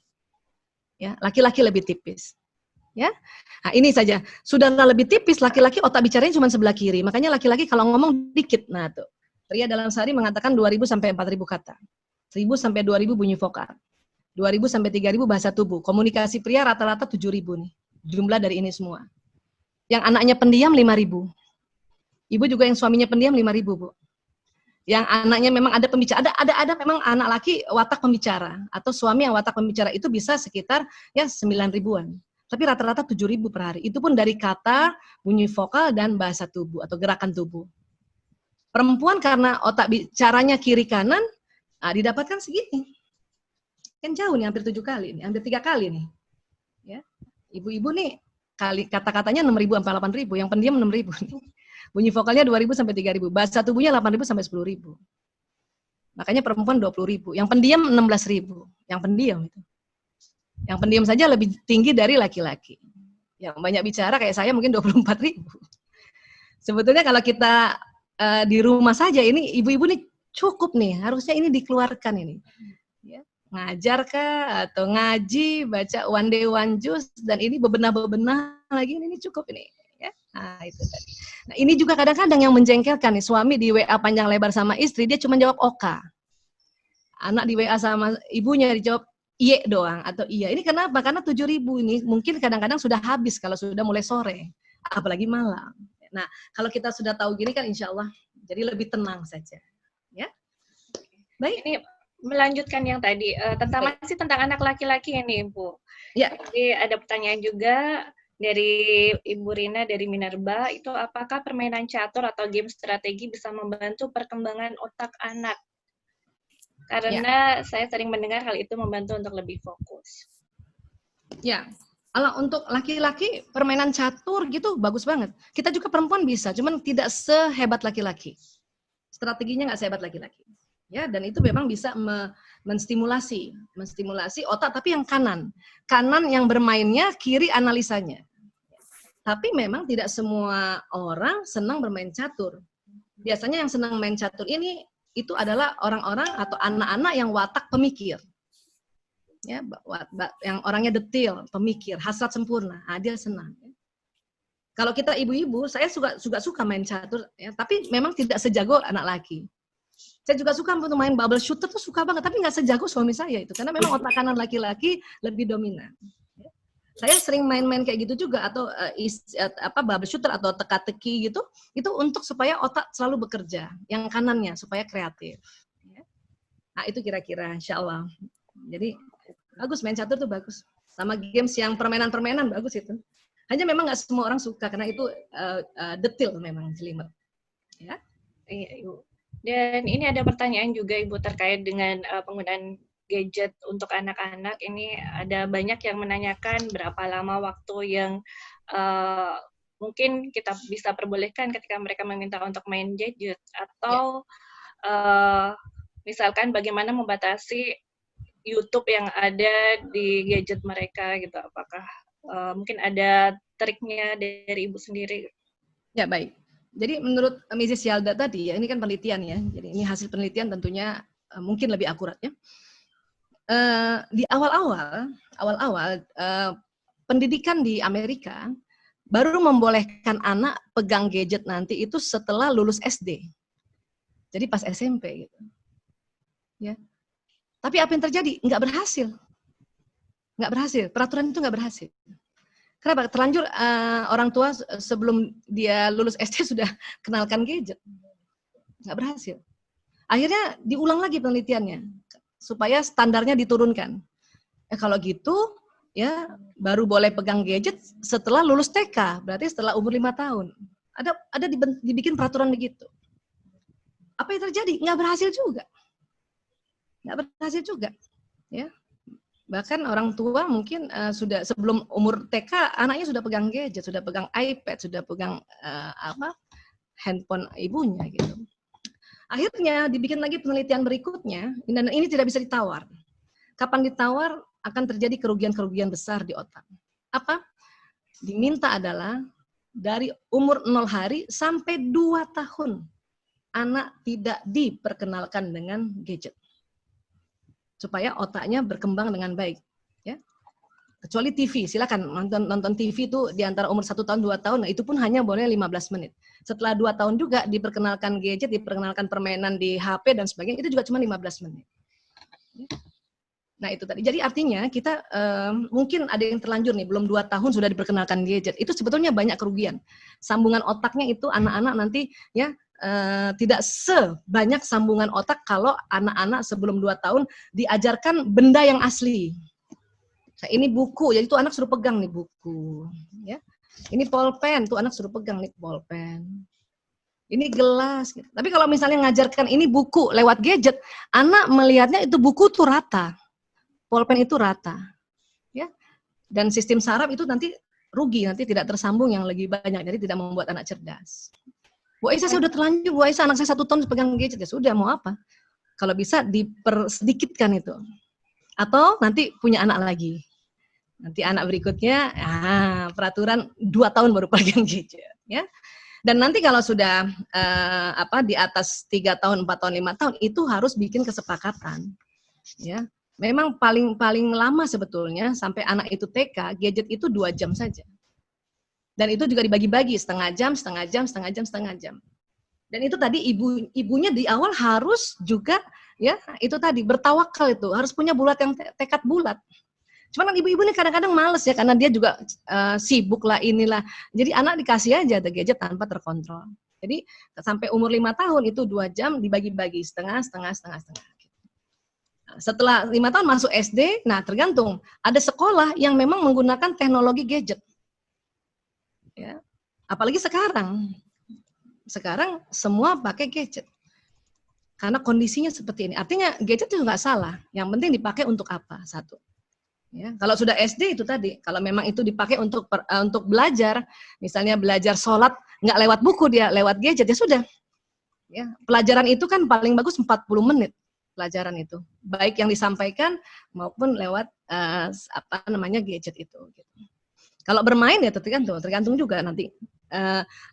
C: Ya, laki-laki lebih tipis. Ya, nah ini saja. Sudah lebih tipis, laki-laki otak bicaranya cuma sebelah kiri. Makanya laki-laki kalau ngomong dikit, nah tuh. Pria dalam sehari mengatakan 2.000 sampai 4.000 kata. 1.000 sampai 2.000 bunyi vokal. 2.000 sampai 3.000 bahasa tubuh. Komunikasi pria rata-rata 7.000 nih. Jumlah dari ini semua. Yang anaknya pendiam 5.000. Ibu juga yang suaminya pendiam 5.000, Bu. Yang anaknya memang ada pembicara, ada memang anak laki watak pembicara atau suami yang watak pembicara itu bisa sekitar ya 9.000-an. Tapi rata-rata 7.000 per hari. Itu pun dari kata, bunyi vokal, dan bahasa tubuh atau gerakan tubuh. Perempuan karena otak bicaranya kiri kanan, didapatkan segini. Kan jauh nih, hampir 7 kali, nih, hampir 3 kali nih. Ya. Ibu-ibu nih, kata-katanya 6.000 sampai 8.000, yang pendiam 6.000 nih. Bunyi vokalnya 2.000 sampai 3.000, bahasa tubuhnya 8.000 sampai 10.000. Makanya perempuan 20.000, yang pendiam 16.000, yang pendiam itu. Yang pendiam saja lebih tinggi dari laki-laki. Yang banyak bicara kayak saya mungkin 24.000. Sebetulnya kalau kita di rumah saja ini ibu-ibu nih cukup nih, harusnya ini dikeluarkan ini. Ya, ngajar kah atau ngaji, baca one day one juice, dan ini bebenah-bebenah lagi ini cukup ini. Ya, nah itu tadi. Nah ini juga kadang-kadang yang menjengkelkan nih, suami di WA panjang lebar sama istri dia cuma jawab oka. Anak di WA sama ibunya dijawab iya doang atau iya. Ini kenapa? Karena 7.000 ini mungkin kadang-kadang sudah habis kalau sudah mulai sore, apalagi malam. Nah, kalau kita sudah tahu gini kan insya Allah jadi lebih tenang saja. Ya. Baik.
E: Ini melanjutkan yang tadi masih tentang anak laki-laki ini, Bu.
C: Ya.
E: Jadi ada pertanyaan juga dari Ibu Rina dari Minerba, itu apakah permainan catur atau game strategi bisa membantu perkembangan otak anak? Karena saya sering mendengar hal itu membantu untuk lebih fokus.
C: Ya, kalau untuk laki-laki permainan catur gitu bagus banget. Kita juga perempuan bisa, cuman tidak sehebat laki-laki. Strateginya nggak sehebat laki-laki. Ya, dan itu memang bisa menstimulasi otak, tapi yang kanan. Kanan yang bermainnya, kiri analisanya. Tapi memang tidak semua orang senang bermain catur. Biasanya yang senang main catur ini itu adalah orang-orang atau anak-anak yang watak pemikir. Ya, yang orangnya detail, pemikir, hasrat sempurna. Dia senang. Kalau kita ibu-ibu, saya juga suka main catur, ya, tapi memang tidak sejago anak laki. Saya juga suka untuk main bubble shooter tuh suka banget, tapi nggak sejago suami saya itu, karena memang otak kanan laki-laki lebih dominan. Saya sering main-main kayak gitu juga, atau bubble shooter atau teka-teki gitu, itu untuk supaya otak selalu bekerja, yang kanannya supaya kreatif. Nah itu kira-kira, insya Allah. Jadi bagus main catur tuh bagus. Sama games yang permainan-permainan bagus itu. Hanya memang nggak semua orang suka karena itu detail memang jelimet. Ya.
E: Iya, Ibu. Dan ini ada pertanyaan juga Ibu terkait dengan penggunaan gadget untuk anak-anak. Ini ada banyak yang menanyakan berapa lama waktu yang mungkin kita bisa perbolehkan ketika mereka meminta untuk main gadget, atau misalkan bagaimana membatasi YouTube yang ada di gadget mereka gitu. Apakah mungkin ada triknya dari Ibu sendiri?
C: Ya, baik. Jadi menurut Mrs. Yalda tadi ya, ini kan penelitian ya. Jadi ini hasil penelitian tentunya mungkin lebih akurat ya. Di awal-awal pendidikan di Amerika baru membolehkan anak pegang gadget nanti itu setelah lulus SD. Jadi pas SMP gitu. Ya. Tapi apa yang terjadi? Nggak berhasil. Peraturan itu nggak berhasil. Kenapa? Terlanjur orang tua sebelum dia lulus SD sudah kenalkan gadget. Nggak berhasil. Akhirnya diulang lagi penelitiannya supaya standarnya diturunkan. Kalau gitu ya baru boleh pegang gadget setelah lulus TK, berarti setelah umur 5 tahun. Ada dibikin peraturan begitu. Apa yang terjadi? Nggak berhasil juga. Ya. Bahkan orang tua mungkin sudah sebelum umur TK anaknya sudah pegang gadget, sudah pegang iPad, sudah pegang handphone ibunya gitu. Akhirnya dibikin lagi penelitian berikutnya, dan ini tidak bisa ditawar. Kapan ditawar akan terjadi kerugian-kerugian besar di otak. Apa? Diminta adalah dari umur 0 hari sampai 2 tahun. anak tidak diperkenalkan dengan gadget. Supaya otaknya berkembang dengan baik. Ya. Kecuali TV, silakan nonton TV itu di antara umur 1 tahun, 2 tahun, nah itu pun hanya boleh 15 menit. Setelah 2 tahun juga diperkenalkan gadget, diperkenalkan permainan di HP dan sebagainya, itu juga cuma 15 menit. Nah itu tadi, jadi artinya kita mungkin ada yang terlanjur nih, belum 2 tahun sudah diperkenalkan gadget, itu sebetulnya banyak kerugian. Sambungan otaknya itu anak-anak nanti ya tidak sebanyak sambungan otak kalau anak-anak sebelum 2 tahun diajarkan benda yang asli. Nah, ini buku, jadi tuh anak suruh pegang nih buku, ya. Ini pulpen, tuh anak suruh pegang nih pulpen. Ini gelas. Gitu. Tapi kalau misalnya ngajarkan ini buku lewat gadget, anak melihatnya itu buku tuh rata, pulpen itu rata, ya. Dan sistem saraf itu nanti rugi, nanti tidak tersambung yang lebih banyak, jadi tidak membuat anak cerdas. Bu Aisyah saya udah terlanjur, Bu Aisyah anak saya 1 tahun pegang gadget, ya sudah mau apa? Kalau bisa dipersedikitkan itu. Atau nanti punya anak lagi. Nanti anak berikutnya, peraturan 2 tahun baru pegang gadget, ya. Dan nanti kalau sudah di atas 3 tahun, 4 tahun, 5 tahun, itu harus bikin kesepakatan, ya. Memang paling lama sebetulnya sampai anak itu TK, gadget itu 2 jam saja. Dan itu juga dibagi-bagi setengah jam. Dan itu tadi ibunya di awal harus juga ya itu tadi bertawakal, itu harus punya tekad bulat. Cuman kan ibu-ibu ini kadang-kadang males ya, karena dia juga sibuk lah inilah. Jadi anak dikasih aja the gadget tanpa terkontrol. Jadi sampai umur 5 tahun itu 2 jam dibagi-bagi setengah. Setelah 5 tahun masuk SD, nah tergantung. Ada sekolah yang memang menggunakan teknologi gadget. Ya. Apalagi sekarang. Sekarang semua pakai gadget. Karena kondisinya seperti ini. Artinya gadget itu nggak salah. Yang penting dipakai untuk apa? Satu. Ya, kalau sudah SD itu tadi, kalau memang itu dipakai untuk belajar, misalnya belajar sholat, nggak lewat buku dia, lewat gadget, ya sudah. Ya, pelajaran itu kan paling bagus 40 menit pelajaran itu, baik yang disampaikan maupun lewat gadget itu. Gitu. Kalau bermain ya tergantung juga nanti.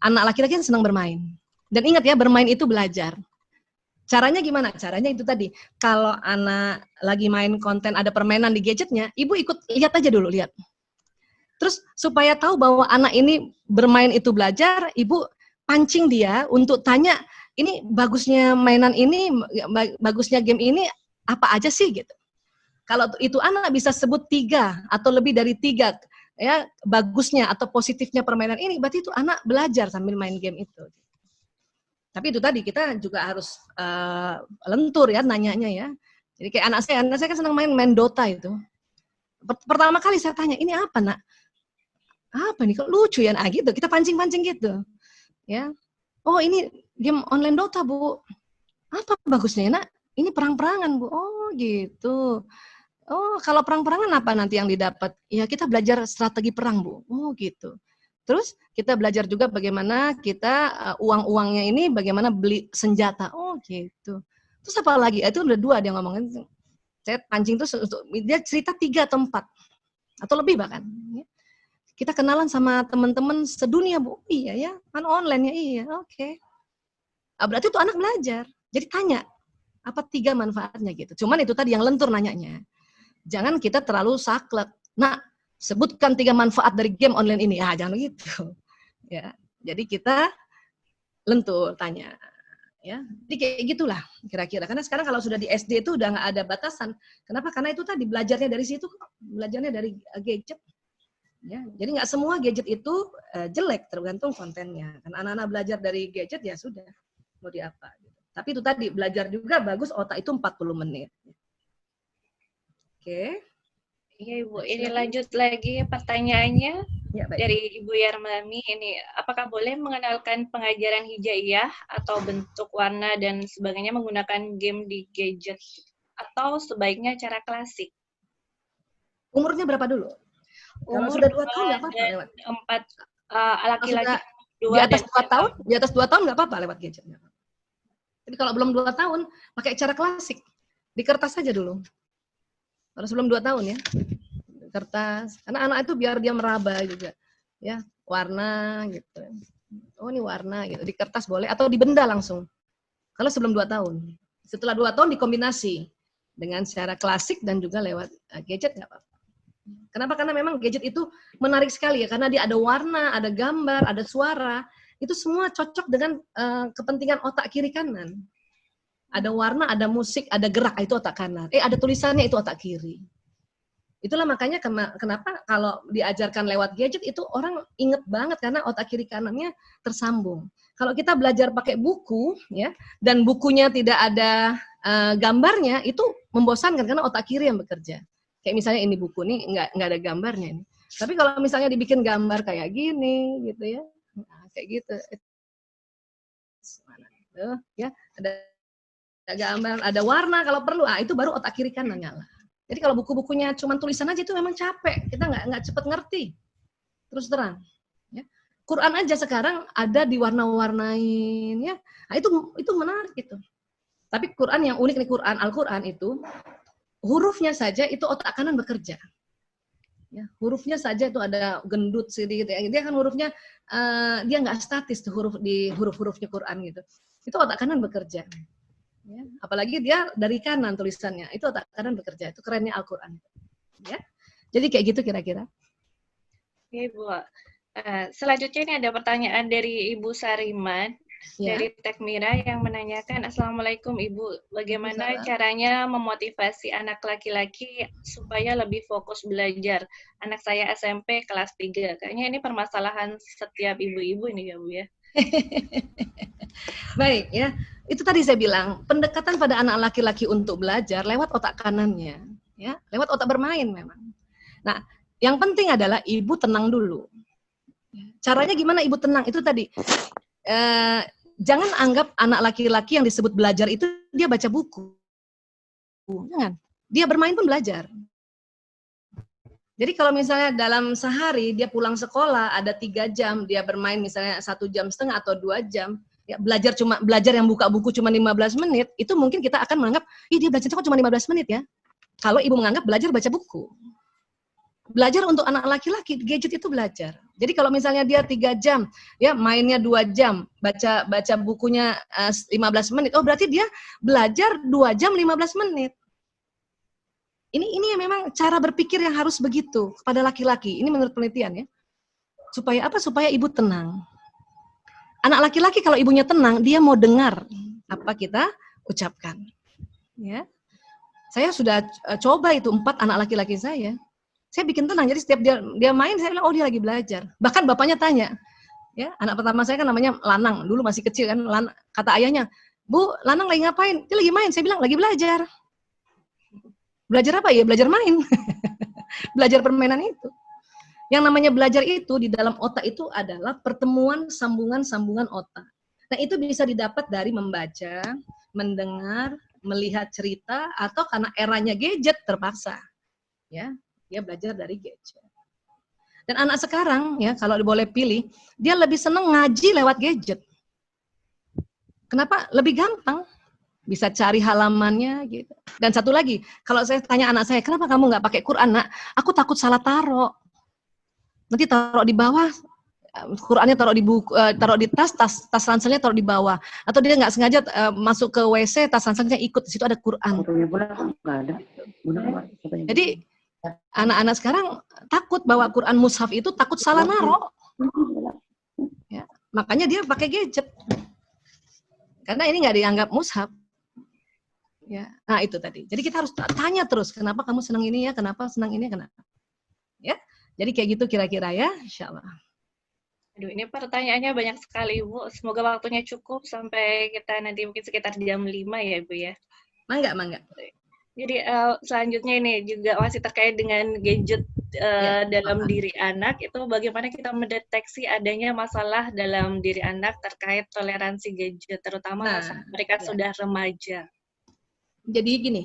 C: Anak laki-laki kan senang bermain. Dan ingat ya, bermain itu belajar. Caranya gimana? Caranya itu tadi, kalau anak lagi main konten ada permainan di gadgetnya, ibu ikut lihat aja dulu, lihat. Terus supaya tahu bahwa anak ini bermain itu belajar, ibu pancing dia untuk tanya, ini bagusnya mainan ini, bagusnya game ini apa aja sih gitu. Kalau itu anak bisa sebut 3 atau lebih dari 3 ya bagusnya atau positifnya permainan ini, berarti itu anak belajar sambil main game itu. Tapi itu tadi kita juga harus lentur ya nanyanya ya. Jadi kayak anak saya kan senang main Dota itu. Pertama kali saya tanya, ini apa nak? Apa nih? Kok lucu ya? Gitu. Kita pancing-pancing gitu. Ya. Oh ini game online Dota Bu. Apa bagusnya nak? Ini perang-perangan Bu. Oh gitu. Oh kalau perang-perangan apa nanti yang didapat? Ya kita belajar strategi perang Bu. Oh gitu. Terus kita belajar juga bagaimana kita uang-uangnya ini bagaimana beli senjata. Oh gitu. Terus apa lagi? Itu udah 2 dia ngomongin. Saya pancing terus dia cerita 3 atau 4 atau lebih bahkan. Kita kenalan sama teman-teman sedunia Bu. Iya ya, kan online ya. Iya, oke. Berarti itu anak belajar. Jadi tanya apa 3 manfaatnya gitu. Cuman itu tadi yang lentur nanyanya. Jangan kita terlalu saklek. Nah, sebutkan 3 manfaat dari game online ini. Ya, jangan begitu. Ya, jadi kita lentur tanya. Ya, jadi kayak gitulah kira-kira. Karena sekarang kalau sudah di SD itu udah nggak ada batasan. Kenapa? Karena itu tadi belajarnya dari situ, belajarnya dari gadget. Ya, jadi nggak semua gadget itu jelek, tergantung kontennya. Kan anak-anak belajar dari gadget ya sudah mau di apa. Gitu. Tapi itu tadi belajar juga bagus otak itu 40 menit. Oke.
E: Iya Ibu, ini lanjut lagi pertanyaannya
C: ya,
E: dari Ibu Yarmami. Ini, apakah boleh mengenalkan pengajaran hijaiyah atau bentuk warna dan sebagainya menggunakan game di gadget? Atau sebaiknya cara klasik?
C: Umurnya berapa dulu?
E: Umur
C: kalau sudah 2 tahun nggak apa-apa lewat.
E: 4 laki-laki.
C: Di atas 2 tahun, di atas 2 tahun nggak apa-apa lewat gadget. Jadi kalau belum 2 tahun, pakai cara klasik. Di kertas saja dulu. Kalau sebelum 2 tahun ya, kertas. Karena anak itu biar dia meraba juga, ya warna gitu. Oh ini warna gitu. Di kertas boleh atau di benda langsung. Kalau sebelum 2 tahun. Setelah 2 tahun dikombinasi dengan secara klasik dan juga lewat gadget nggak apa-apa. Kenapa? Karena memang gadget itu menarik sekali ya, karena dia ada warna, ada gambar, ada suara, itu semua cocok dengan kepentingan otak kiri kanan. Ada warna, ada musik, ada gerak, itu otak kanan. Ada tulisannya, itu otak kiri. Itulah makanya kenapa kalau diajarkan lewat gadget itu orang inget banget karena otak kiri kanannya tersambung. Kalau kita belajar pakai buku ya dan bukunya tidak ada gambarnya, itu membosankan karena otak kiri yang bekerja. Kayak misalnya ini buku nih nggak ada gambarnya ini. Tapi kalau misalnya dibikin gambar kayak gini gitu ya, nah, kayak gitu. Ya ada gambar, ada warna kalau perlu, itu baru otak kiri kanan nyala. Jadi kalau buku-bukunya cuma tulisan aja itu memang capek, kita nggak cepat ngerti. Terus terang, ya. Quran aja sekarang ada diwarna-warnain, ya. Nah, itu menarik itu. Tapi Quran yang unik nih Al-Quran itu hurufnya saja itu otak kanan bekerja. Ya, hurufnya saja itu ada gendut sedikit, ya. Dia kan hurufnya dia nggak statis tuh huruf-hurufnya Quran gitu. Itu otak kanan bekerja. Ya, apalagi dia dari kanan tulisannya, itu otak kanan bekerja, itu kerennya Al-Quran. Ya, jadi kayak gitu kira-kira.
E: Oke, Bu. Selanjutnya ini ada pertanyaan dari Ibu Sariman dari Tekmira yang menanyakan, Assalamualaikum Ibu, bagaimana caranya memotivasi anak laki-laki supaya lebih fokus belajar? Anak saya SMP kelas 3, kayaknya ini permasalahan setiap ibu-ibu ini ya Bu ya.
C: Baik ya, itu tadi saya bilang pendekatan pada anak laki-laki untuk belajar lewat otak kanannya, ya, lewat otak bermain memang. Nah, yang penting adalah ibu tenang dulu. Caranya gimana ibu tenang? Itu tadi, jangan anggap anak laki-laki yang disebut belajar itu dia baca buku, jangan. Dia bermain pun belajar. Jadi kalau misalnya dalam sehari dia pulang sekolah ada 3 jam, dia bermain misalnya 1,5 jam atau 2 jam. Ya, belajar yang buka buku cuma 15 menit, itu mungkin kita akan menganggap, dia belajar kok cuma 15 menit ya. Kalau ibu menganggap belajar baca buku. Belajar untuk anak laki-laki, gadget itu belajar. Jadi kalau misalnya dia 3 jam, ya mainnya 2 jam, baca bukunya 15 menit, berarti dia belajar 2 jam 15 menit. Ini memang cara berpikir yang harus begitu kepada laki-laki. Ini menurut penelitian ya. Supaya apa? Supaya ibu tenang. Anak laki-laki kalau ibunya tenang, dia mau dengar apa kita ucapkan. Ya, saya sudah coba itu 4 anak laki-laki saya. Saya bikin tenang. Jadi setiap dia main, saya bilang, dia lagi belajar. Bahkan bapaknya tanya, ya, anak pertama saya kan namanya Lanang. Dulu masih kecil kan, kata ayahnya, Bu, Lanang lagi ngapain? Dia lagi main. Saya bilang lagi belajar. Belajar apa ya? Belajar main. Belajar permainan itu. Yang namanya belajar itu di dalam otak itu adalah pertemuan sambungan-sambungan otak. Nah, itu bisa didapat dari membaca, mendengar, melihat cerita, atau karena eranya gadget terpaksa. Ya, dia belajar dari gadget. Dan anak sekarang ya, kalau boleh pilih, dia lebih senang ngaji lewat gadget. Kenapa? Lebih gampang. Bisa cari halamannya gitu. Dan satu lagi, kalau saya tanya anak saya, kenapa kamu nggak pakai Quran, Nak? Aku takut salah taruh. Nanti taruh di bawah, Qurannya taruh di buku, taruh di tas ranselnya taruh di bawah. Atau dia nggak sengaja masuk ke WC, tas ranselnya ikut, di situ ada Quran. Jadi anak-anak sekarang takut bahwa Quran mushaf itu takut salah naruh. Ya, makanya dia pakai gadget. Karena ini nggak dianggap mushaf. Ya, nah itu tadi. Jadi kita harus tanya terus, kenapa kamu senang ini ya, kenapa senang ini, kenapa. Ya, jadi kayak gitu kira-kira ya, insya Allah.
E: Aduh, ini pertanyaannya banyak sekali, Bu. Semoga waktunya cukup sampai kita nanti mungkin sekitar jam 5 ya, Bu ya.
C: Mangga.
E: Jadi selanjutnya ini juga masih terkait dengan gadget dalam diri anak. Itu bagaimana kita mendeteksi adanya masalah dalam diri anak terkait toleransi gadget, terutama mereka sudah remaja.
C: Jadi gini,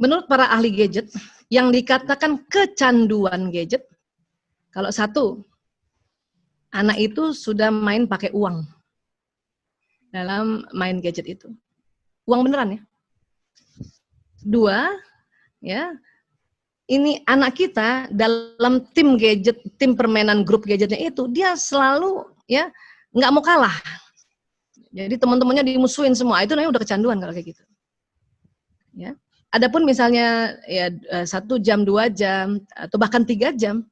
C: menurut para ahli gadget, yang dikatakan kecanduan gadget, kalau satu, anak itu sudah main pakai uang dalam main gadget itu. Uang beneran ya. 2, ya, ini anak kita dalam tim gadget, tim permainan grup gadgetnya itu, dia selalu ya nggak mau kalah. Jadi teman-temannya dimusuhin semua, itu namanya udah kecanduan kalau kayak gitu. Ya. Adapun misalnya ya 1 jam, 2 jam, atau bahkan 3 jam,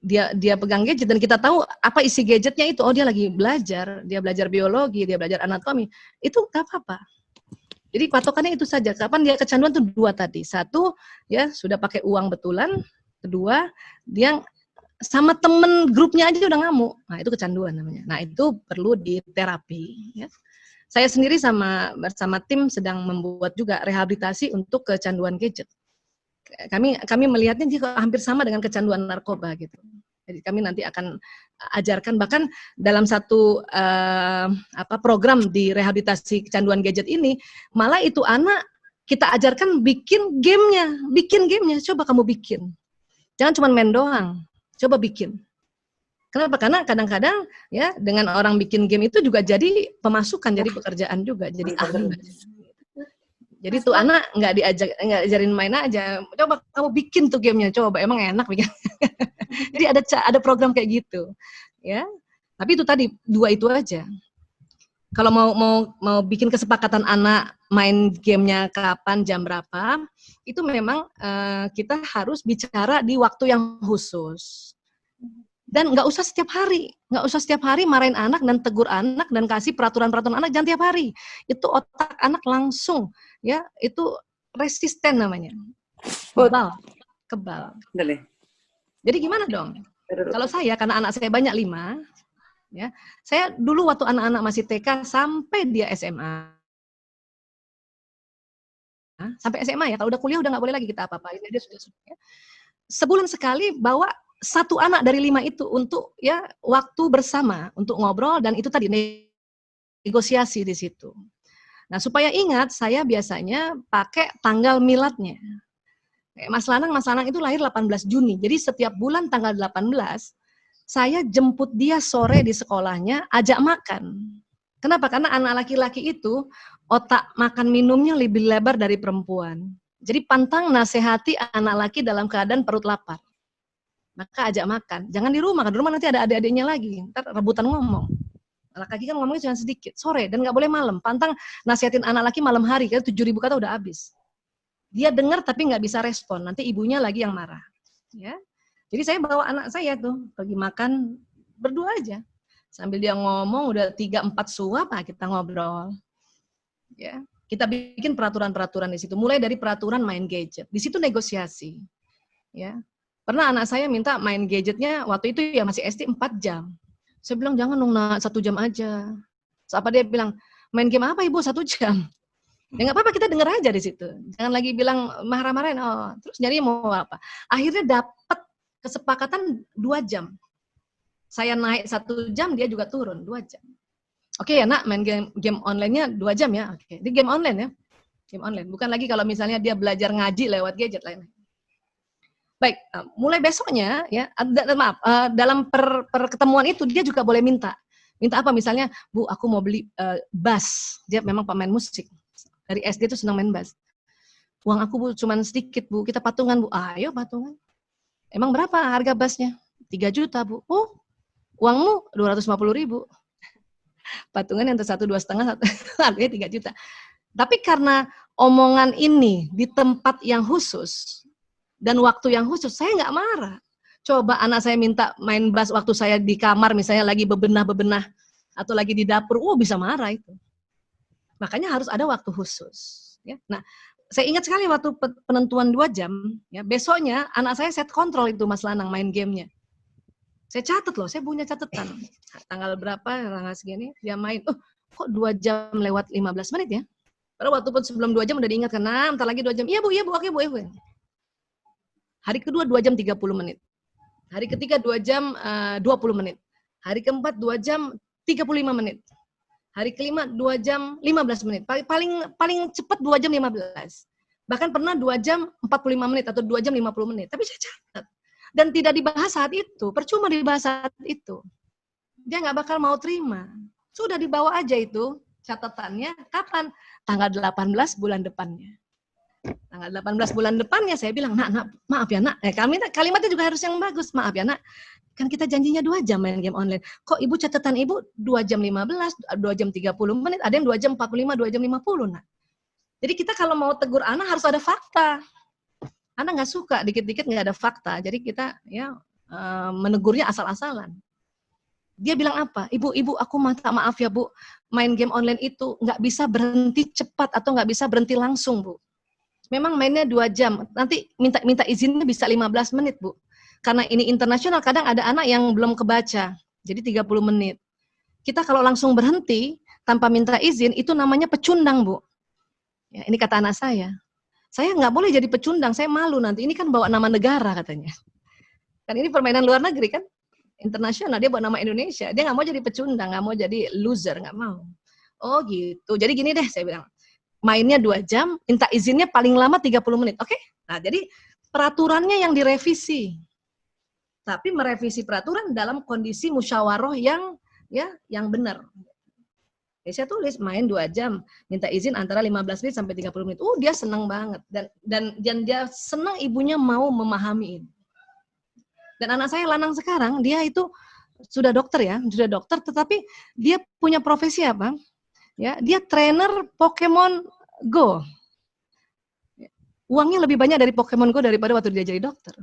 C: dia pegang gadget dan kita tahu apa isi gadgetnya itu. Oh, dia lagi belajar, dia belajar biologi, dia belajar anatomi, itu nggak apa-apa. Jadi patokannya itu saja. Kapan dia kecanduan tuh 2 tadi. 1, ya sudah pakai uang betulan. 2, dia sama temen grupnya aja udah ngamuk. Nah, itu kecanduan namanya. Nah, itu perlu diterapi. Ya. Saya sendiri bersama tim sedang membuat juga rehabilitasi untuk kecanduan gadget. Kami melihatnya juga hampir sama dengan kecanduan narkoba gitu. Jadi kami nanti akan ajarkan bahkan dalam satu program di rehabilitasi kecanduan gadget ini, malah itu anak kita ajarkan bikin gamenya. Coba kamu bikin. Jangan cuma main doang. Coba bikin. Kenapa? Karena kadang-kadang ya dengan orang bikin game itu juga jadi pemasukan, jadi pekerjaan juga, jadi ahli. Jadi tuh anak nggak diajarin main aja. Coba kamu bikin tuh gamenya, coba emang enak bikin. Jadi ada program kayak gitu, ya. Tapi itu tadi 2 itu aja. Kalau mau bikin kesepakatan anak main gamenya kapan, jam berapa, itu memang kita harus bicara di waktu yang khusus. Dan nggak usah setiap hari marahin anak dan tegur anak dan kasih peraturan-peraturan anak, jangan tiap hari. Itu otak anak langsung, ya itu resisten namanya, kebal. Jadi gimana dong? Kalau saya, karena anak saya banyak 5, ya saya dulu waktu anak-anak masih TK sampai dia SMA, sampai SMA ya, kalau udah kuliah udah nggak boleh lagi kita apa-apain, dia sudah ya. Sebulan sekali bawa 1 anak dari 5 itu untuk ya waktu bersama untuk ngobrol, dan itu tadi negosiasi di situ. Nah, supaya ingat, saya biasanya pakai tanggal miladnya. Kayak Mas Lanang itu lahir 18 Juni. Jadi setiap bulan tanggal 18 saya jemput dia sore di sekolahnya, ajak makan. Kenapa? Karena anak laki-laki itu otak makan minumnya lebih lebar dari perempuan. Jadi pantang nasihati anak laki dalam keadaan perut lapar. Maka ajak makan. Jangan di rumah, nanti ada adik-adiknya lagi. Ntar rebutan ngomong. Anak laki kan ngomongnya cuma sedikit, sore, dan nggak boleh malam. Pantang nasihatin anak laki malam hari, karena 7.000 kata udah habis. Dia dengar tapi nggak bisa respon, nanti ibunya lagi yang marah. Ya. Jadi saya bawa anak saya tuh, pergi makan berdua aja. Sambil dia ngomong, udah 3-4 suap, kita ngobrol. Ya. Kita bikin peraturan-peraturan di situ. Mulai dari peraturan main gadget. Di situ negosiasi. Ya. Pernah anak saya minta main gadgetnya, waktu itu ya masih SD 4 jam. Saya bilang, jangan dong nak, 1 jam aja. Apa dia bilang, main game apa ibu 1 jam? Ya nggak apa-apa, kita denger aja di situ. Jangan lagi bilang marah-marahin, oh, terus nyari mau apa. Akhirnya dapat kesepakatan 2 jam. Saya naik 1 jam, dia juga turun 2 jam. Oke ya nak, main game online-nya 2 jam ya. Oke, ini game online ya. Game online. Bukan lagi kalau misalnya dia belajar ngaji lewat gadget lain. Baik, mulai besoknya ya, dalam perketemuan itu dia juga boleh minta apa, misalnya, Bu, aku mau beli bass, dia memang pemain musik, dari SD tuh senang main bass. Uang aku Bu cuman sedikit Bu, kita patungan Bu, ayo patungan. Emang berapa harga bassnya? 3 juta Bu. Oh, uangmu 250.000. Patungan yang 1-2,5, harganya 3 juta. Tapi karena omongan ini di tempat yang khusus, dan waktu yang khusus, saya nggak marah. Coba anak saya minta main bass waktu saya di kamar, misalnya lagi bebenah-bebenah, atau lagi di dapur, bisa marah itu. Makanya harus ada waktu khusus. Ya. Nah, saya ingat sekali waktu penentuan 2 jam, ya, besoknya anak saya set kontrol itu Mas Lanang main gamenya. Saya catat loh, saya punya catatan. Tanggal berapa, tanggal segini, dia main. Kok 2 jam lewat 15 menit ya? Padahal waktu pun sebelum 2 jam udah diingatkan, nah, bentar lagi 2 jam. Iya Bu, oke Bu. Hari kedua 2 jam 30 menit. Hari ketiga 2 jam 20 menit. Hari keempat 2 jam 35 menit. Hari kelima 2 jam 15 menit. Paling cepat 2 jam 15. Bahkan pernah 2 jam 45 menit atau 2 jam 50 menit. Tapi saya catat. Dan tidak dibahas saat itu. Percuma dibahas saat itu. Dia nggak bakal mau terima. Sudah dibawa aja itu catatannya. Kapan? Tanggal 18 bulan depannya. Tanggal 18 bulan depannya saya bilang, nak, maaf ya nak, kalimatnya juga harus yang bagus, maaf ya nak, Kan kita janjinya 2 jam main game online. Kok ibu catatan ibu 2 jam 15, 2 jam 30 menit, ada yang 2 jam 45, 2 jam 50. Nah. Jadi kita kalau mau tegur anak harus ada fakta. Anak nggak suka, dikit-dikit nggak ada fakta. Jadi kita ya menegurnya asal-asalan. Dia bilang apa? Ibu, aku minta maaf ya Bu, main game online itu nggak bisa berhenti cepat atau nggak bisa berhenti langsung Bu. Memang mainnya 2 jam, nanti minta izinnya bisa 15 menit Bu. Karena ini internasional, kadang ada anak yang belum kebaca, jadi 30 menit. Kita kalau langsung berhenti, tanpa minta izin, itu namanya pecundang, Bu. Ya, ini kata anak saya. Saya nggak boleh jadi pecundang, saya malu nanti. Ini kan bawa nama negara katanya. Kan ini permainan luar negeri kan, internasional, dia bawa nama Indonesia. Dia nggak mau jadi pecundang, nggak mau jadi loser, nggak mau. Oh gitu, jadi gini deh saya bilang. Mainnya 2 jam, minta izinnya paling lama 30 menit, oke? Nah jadi peraturannya yang direvisi. Tapi merevisi peraturan dalam kondisi musyawarah yang benar. Ya, saya tulis main 2 jam, minta izin antara 15 menit sampai 30 menit. Dia senang banget dan dia senang ibunya mau memahami ini. Dan anak saya lanang sekarang, dia itu sudah dokter ya, tetapi dia punya profesi apa? Ya, dia trainer Pokemon Go. Uangnya lebih banyak dari Pokemon Go daripada waktu dia jadi dokter.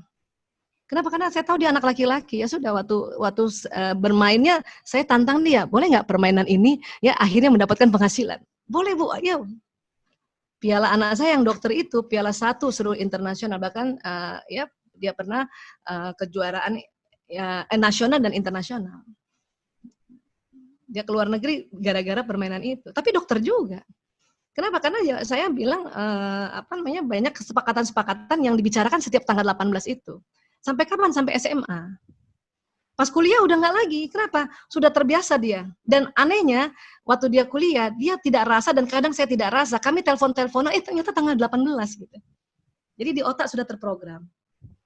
C: Kenapa? Karena saya tahu dia anak laki-laki. Ya sudah, waktu bermainnya saya tantang dia, boleh nggak permainan ini ya akhirnya mendapatkan penghasilan? Boleh Bu, ayo. Piala anak saya yang dokter itu piala 1 seluruh internasional, bahkan ya dia pernah kejuaraan nasional dan internasional. Dia keluar negeri gara-gara permainan itu. Tapi dokter juga. Kenapa? Karena ya saya bilang banyak kesepakatan-kesepakatan yang dibicarakan setiap tanggal 18 itu. Sampai kapan? Sampai SMA. Pas kuliah udah nggak lagi. Kenapa? Sudah terbiasa dia. Dan anehnya, waktu dia kuliah, dia tidak rasa dan kadang saya tidak rasa. Kami telepon-teleponan, ternyata tanggal 18 gitu. Jadi di otak sudah terprogram.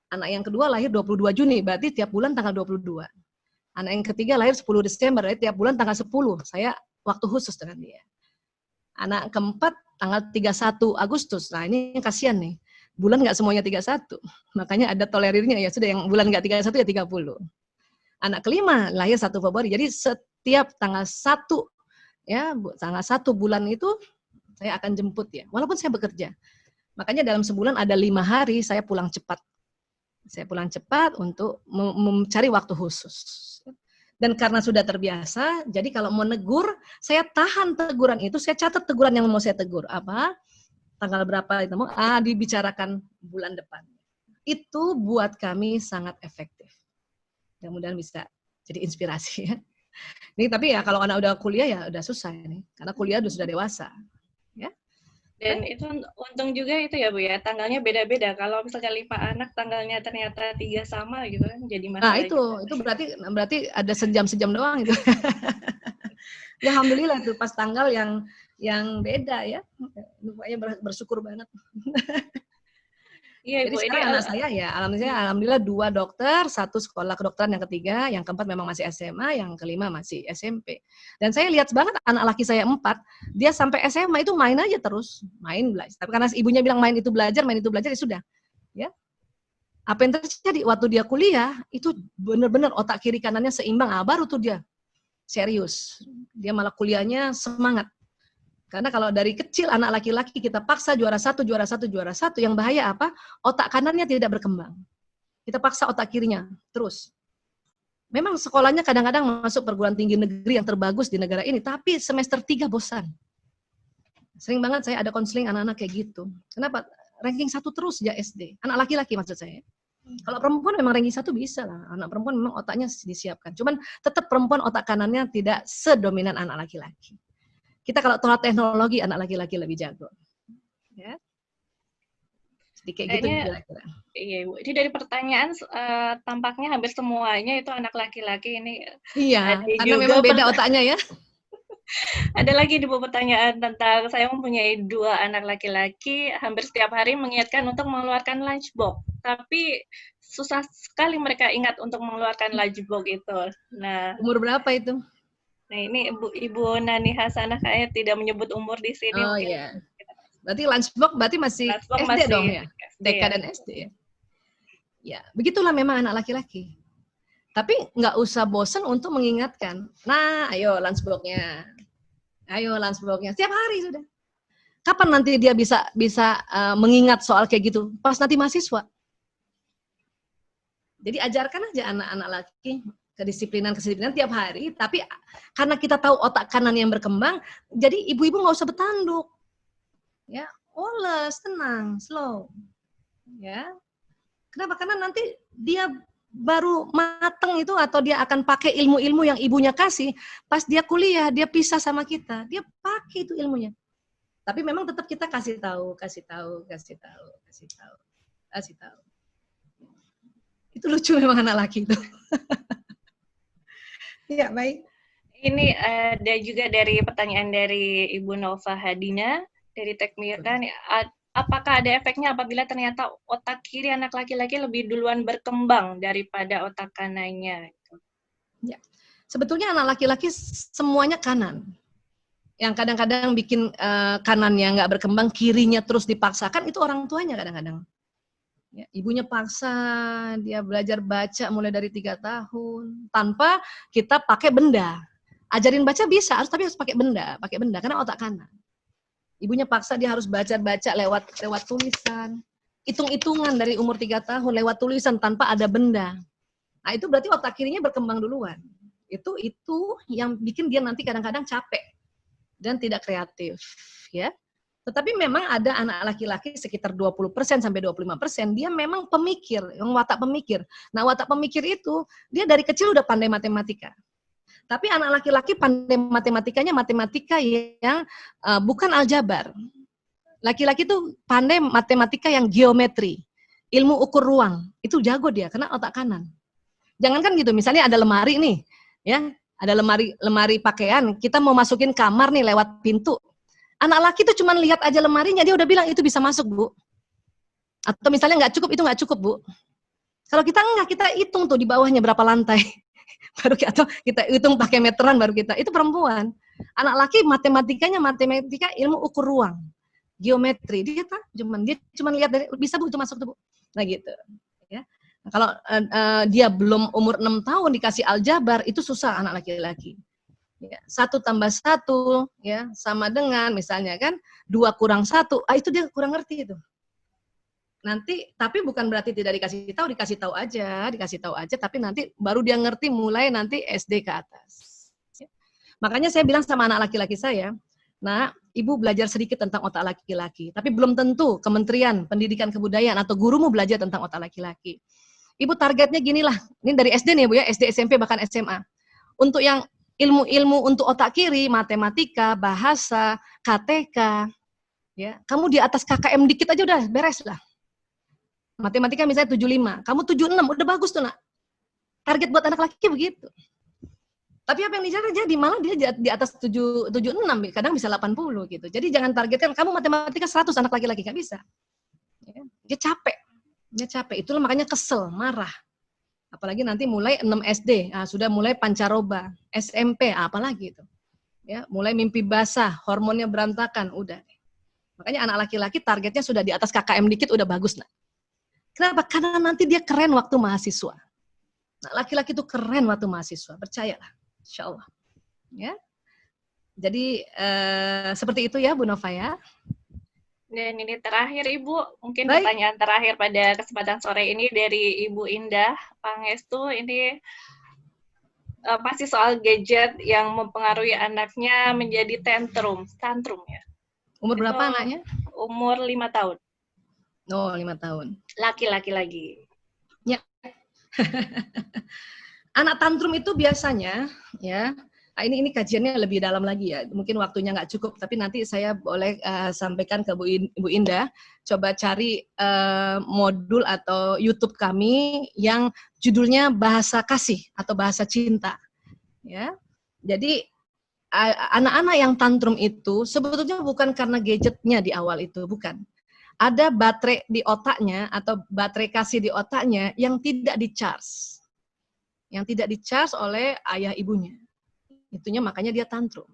C: Anak yang kedua lahir 22 Juni, berarti tiap bulan tanggal 22. Anak yang ketiga lahir 10 Desember, berarti tiap bulan tanggal 10. Saya waktu khusus dengan dia. Anak keempat tanggal 31 Agustus. Nah ini yang kasihan nih. Bulan nggak semuanya 31. Makanya ada tolerirnya ya. Sudah yang bulan nggak 31 ya 30. Anak kelima lahir 1 Februari. Jadi setiap tanggal 1 ya, tanggal 1 bulan itu saya akan jemput ya. Walaupun saya bekerja. Makanya dalam sebulan ada 5 hari saya pulang cepat. Saya pulang cepat untuk mencari waktu khusus. Dan karena sudah terbiasa, jadi kalau mau negur, saya tahan teguran itu, saya catat teguran yang mau saya tegur. Apa? Tanggal berapa itu mau dibicarakan bulan depan. Itu buat kami sangat efektif. Mudah-mudahan bisa jadi inspirasi ya. Ini tapi ya kalau anak udah kuliah ya udah susah nih, karena kuliah sudah dewasa. Ya.
E: Dan itu untung juga itu ya Bu ya, tanggalnya beda-beda. Kalau misalkan 5 anak tanggalnya ternyata 3 sama gitu kan jadi masalah.
C: Nah itu berarti ada sejam-sejam doang itu. Ya alhamdulillah tuh pas tanggal yang beda ya. Pokoknya bersyukur banget. Iya, jadi sekarang anak saya ya alhamdulillah 2 dokter, 1 sekolah kedokteran, yang ketiga, yang keempat memang masih SMA, yang kelima masih SMP. Dan saya lihat banget anak laki saya 4, dia sampai SMA itu main aja terus, main belajar. Tapi karena ibunya bilang main itu belajar ya sudah. Ya. Apa yang terjadi waktu dia kuliah itu benar-benar otak kiri kanannya seimbang, baru tuh dia serius. Dia malah kuliahnya semangat. Karena kalau dari kecil anak laki-laki kita paksa juara satu, yang bahaya apa? Otak kanannya tidak berkembang. Kita paksa otak kirinya terus. Memang sekolahnya kadang-kadang masuk perguruan tinggi negeri yang terbagus di negara ini, tapi semester 3 bosan. Sering banget saya ada konseling anak-anak kayak gitu. Kenapa? Ranking 1 terus ya SD. Anak laki-laki maksud saya. Kalau perempuan memang ranking 1 bisa lah. Anak perempuan memang otaknya disiapkan. Cuman tetap perempuan otak kanannya tidak sedominan anak laki-laki. Kita kalau tolak teknologi, anak laki-laki lebih jago. Ya. Jadi kayak gitu kira-kira.
E: Iya, Bu. Ini dari pertanyaan tampaknya hampir semuanya itu anak laki-laki ini.
C: Iya, karena memang beda otaknya ya.
E: Ada lagi di pertanyaan tentang saya mempunyai 2 anak laki-laki, hampir setiap hari mengingatkan untuk mengeluarkan lunchbox. Tapi susah sekali mereka ingat untuk mengeluarkan lunchbox itu. Nah,
C: umur berapa itu?
E: Nah ini Ibu Nani Hasanah kayaknya tidak menyebut umur di sini.
C: Oh iya. Berarti lunchbox berarti masih SD masih, dong ya? TK dan SD ya. Ya, begitulah memang anak laki-laki. Tapi nggak usah bosen untuk mengingatkan. Nah, ayo lunchbox-nya. Ayo lunchbox-nya. Setiap hari sudah. Kapan nanti dia bisa mengingat soal kayak gitu? Pas nanti mahasiswa. Jadi ajarkan aja anak-anak laki kedisiplinan tiap hari. Tapi karena kita tahu otak kanan yang berkembang, jadi ibu-ibu nggak usah bertanduk. Ya, woles, tenang, slow. Ya. Kenapa? Karena nanti dia baru mateng itu atau dia akan pakai ilmu-ilmu yang ibunya kasih, pas dia kuliah, dia pisah sama kita, dia pakai itu ilmunya. Tapi memang tetap kita kasih tahu. Itu lucu memang anak laki itu. Ya, baik.
E: Ini ada juga dari pertanyaan dari Ibu Nova Hadina dari Tekmira. Apakah ada efeknya apabila ternyata otak kiri anak laki-laki lebih duluan berkembang daripada otak kanannya?
C: Ya, sebetulnya anak laki-laki semuanya kanan. Yang kadang-kadang bikin kanannya nggak berkembang, kirinya terus dipaksakan, itu orang tuanya kadang-kadang. Ya, ibunya paksa, dia belajar baca mulai dari 3 tahun, tanpa kita pakai benda. Ajarin baca bisa, tapi harus pakai benda, karena otak kanan. Ibunya paksa dia harus baca lewat tulisan. Hitung-hitungan dari umur 3 tahun lewat tulisan tanpa ada benda. Nah, itu berarti otak kirinya berkembang duluan. Itu yang bikin dia nanti kadang-kadang capek dan tidak kreatif, ya. Tetapi memang ada anak laki-laki sekitar 20% sampai 25%, dia memang pemikir, yang watak pemikir. Nah, watak pemikir itu dia dari kecil udah pandai matematika. Tapi anak laki-laki pandai matematikanya matematika yang bukan aljabar. Laki-laki itu pandai matematika yang geometri, ilmu ukur ruang. Itu jago dia karena otak kanan. Jangankan gitu, misalnya ada lemari nih, ya, ada lemari pakaian, kita mau masukin kamar nih lewat pintu. Anak laki itu cuma lihat aja lemarinya, dia udah bilang itu bisa masuk, Bu. Atau misalnya nggak cukup, itu nggak cukup, Bu. Kalau kita enggak, kita hitung tuh di bawahnya berapa lantai. Baru kita hitung pakai meteran baru kita. Itu perempuan. Anak laki matematika ilmu ukur ruang, geometri. Dia cuma lihat dari bisa, Bu, itu masuk tuh, Bu. Nah gitu, ya. Nah, kalau dia belum umur 6 tahun dikasih aljabar, itu susah anak laki-laki. Ya, 1 tambah 1 ya sama dengan misalnya kan 2 kurang 1, itu dia kurang ngerti itu. Nanti tapi bukan berarti tidak dikasih tahu aja, tapi nanti baru dia ngerti mulai nanti SD ke atas. Ya. Makanya saya bilang sama anak laki-laki saya, nah, Ibu belajar sedikit tentang otak laki-laki, tapi belum tentu Kementerian Pendidikan Kebudayaan atau gurumu belajar tentang otak laki-laki. Ibu targetnya ginilah, ini dari SD nih, Bu, ya, SD, SMP, bahkan SMA. Untuk yang ilmu-ilmu untuk otak kiri, matematika, bahasa, KTK, ya, kamu di atas KKM dikit aja udah beres lah. Matematika misalnya 75, kamu 76, udah bagus tuh, Nak. Target buat anak laki begitu. Tapi apa yang jadi malah dia di atas 76, kadang bisa 80 gitu. Jadi jangan targetkan kamu matematika 100 anak laki-laki, nggak bisa. Ya, dia capek. Itulah makanya kesel, marah. Apalagi nanti mulai 6 SD, sudah mulai pancaroba, SMP, apalagi itu. Ya, mulai mimpi basah, hormonnya berantakan, udah. Makanya anak laki-laki targetnya sudah di atas KKM dikit udah bagus, Nak. Kenapa? Karena nanti dia keren waktu mahasiswa. Nah, laki-laki itu keren waktu mahasiswa, percayalah, insya Allah. Ya, jadi seperti itu ya, Bu Nova ya.
E: Dan ini terakhir, Ibu, mungkin pertanyaan terakhir pada kesempatan sore ini dari Ibu Indah Pangestu. Ini pasti soal gadget yang mempengaruhi anaknya menjadi tantrum ya.
C: Umur berapa anaknya?
E: Umur 5 tahun.
C: Oh, 5 tahun.
E: Laki-laki lagi.
C: Ya. Anak tantrum itu biasanya, ya, ini kajiannya lebih dalam lagi ya. Mungkin waktunya nggak cukup, tapi nanti saya boleh sampaikan ke Bu Indah. Coba cari modul atau YouTube kami yang judulnya bahasa kasih atau bahasa cinta. Ya, jadi anak-anak yang tantrum itu sebetulnya bukan karena gadgetnya di awal itu, bukan. Ada baterai di otaknya atau baterai kasih di otaknya yang tidak di-charge. Yang tidak di-charge oleh ayah ibunya. Itunya makanya dia tantrum.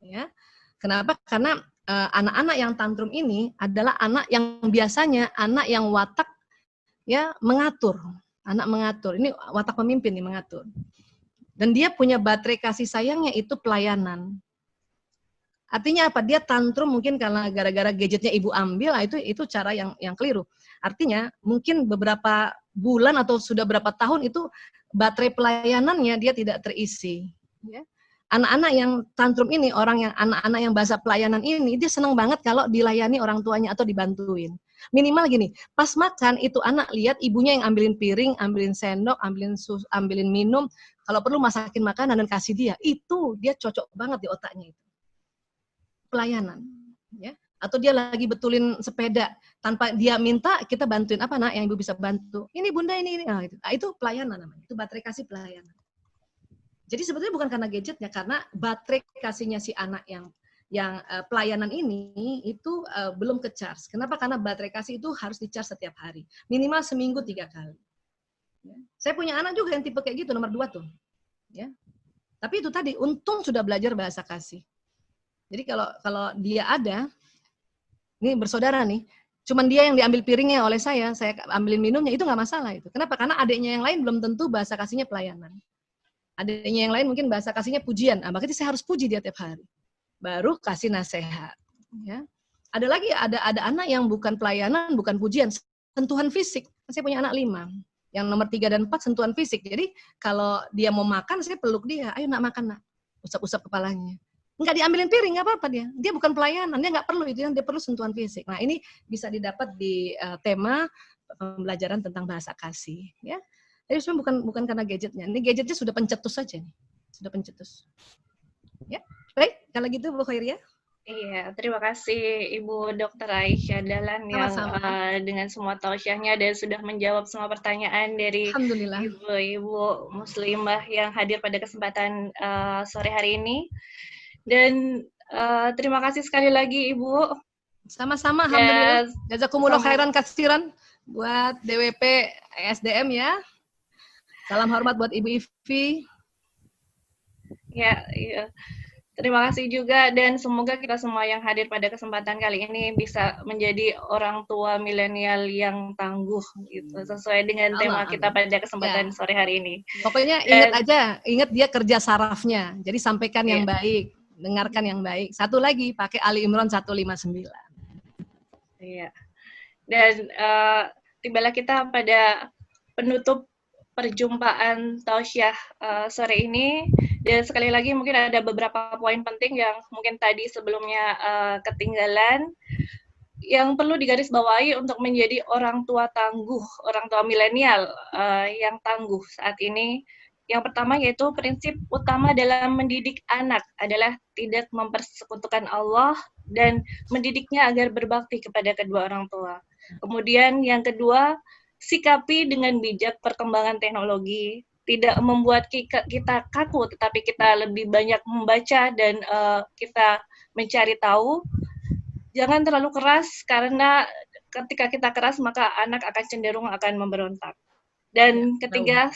C: Ya. Kenapa? Karena anak-anak yang tantrum ini adalah anak yang biasanya anak yang watak ya mengatur. Anak mengatur. Ini watak pemimpin nih, mengatur. Dan dia punya baterai kasih sayangnya itu pelayanan. Artinya apa? Dia tantrum mungkin karena gara-gara gadgetnya ibu ambil, itu cara yang keliru. Artinya mungkin beberapa bulan atau sudah berapa tahun itu baterai pelayanannya dia tidak terisi. Ya. Anak-anak yang tantrum ini, anak-anak yang bahasa pelayanan ini, dia senang banget kalau dilayani orang tuanya atau dibantuin. Minimal gini, pas makan itu anak lihat ibunya yang ambilin piring, ambilin sendok, ambilin minum, kalau perlu masakin makanan dan kasih dia, itu dia cocok banget di otaknya itu. Pelayanan, ya. Atau dia lagi betulin sepeda, tanpa dia minta kita bantuin, apa nak yang ibu bisa bantu? Ini bunda ini. Nah, itu pelayanan namanya, itu baterai kasih pelayanan. Jadi sebetulnya bukan karena gadgetnya, karena baterai kasihnya si anak yang pelayanan ini itu belum ke-charge. Kenapa? Karena baterai kasih itu harus di-charge setiap hari. Minimal seminggu 3 kali. Ya. Saya punya anak juga yang tipe kayak gitu, nomor 2 tuh. Ya. Tapi itu tadi, untung sudah belajar bahasa kasih. Jadi kalau dia ada, ini bersaudara nih, cuman dia yang diambil piringnya oleh saya ambilin minumnya, itu nggak masalah itu. Kenapa? Karena adiknya yang lain belum tentu bahasa kasihnya pelayanan. Adiknya yang lain mungkin bahasa kasihnya pujian. Makanya saya harus puji dia tiap hari. Baru kasih nasihat. Ya. Ada lagi, ada anak yang bukan pelayanan, bukan pujian, sentuhan fisik. Saya punya anak 5. Yang nomor 3 dan 4 sentuhan fisik. Jadi kalau dia mau makan, saya peluk dia. Ayo nak makan nak. Usap-usap kepalanya. Enggak diambilin piring, nggak apa-apa dia. Dia bukan pelayanan, dia nggak perlu itu, dia perlu sentuhan fisik. Nah ini bisa didapat di tema pembelajaran tentang bahasa kasih. Ya. Jadi sebenarnya bukan karena gadgetnya. Ini gadgetnya sudah pencetus saja nih. Sudah pencetus. Ya. Baik, kalau gitu Bu Khairia.
E: Iya, terima kasih Ibu Dr. Aisyah Dahlan yang dengan semua tausiahnya dan sudah menjawab semua pertanyaan dari ibu-ibu muslimah yang hadir pada kesempatan sore hari ini. Dan terima kasih sekali lagi Ibu.
C: Sama-sama, alhamdulillah. Jazakumullah khairan katsiran buat DWP SDM ya. Salam hormat buat Ibu Ivi.
E: Ya, iya. Terima kasih juga dan semoga kita semua yang hadir pada kesempatan kali ini bisa menjadi orang tua milenial yang tangguh gitu sesuai dengan tema kita pada kesempatan sore hari ini.
C: Pokoknya ingat dia kerja sarafnya. Jadi sampaikan yang baik, dengarkan yang baik. Satu lagi pakai Ali Imran 159.
E: Iya. Dan tibalah kita pada penutup perjumpaan tausiah sore ini. Dan sekali lagi mungkin ada beberapa poin penting yang mungkin tadi sebelumnya ketinggalan yang perlu digarisbawahi untuk menjadi orang tua tangguh, orang tua milenial yang tangguh saat ini. Yang pertama yaitu prinsip utama dalam mendidik anak adalah tidak mempersekutukan Allah dan mendidiknya agar berbakti kepada kedua orang tua. Kemudian yang kedua, sikapi dengan bijak perkembangan teknologi. Tidak membuat kita kaku, tetapi kita lebih banyak membaca dan kita mencari tahu. Jangan terlalu keras, karena ketika kita keras, maka anak akan cenderung akan memberontak. Dan ketiga,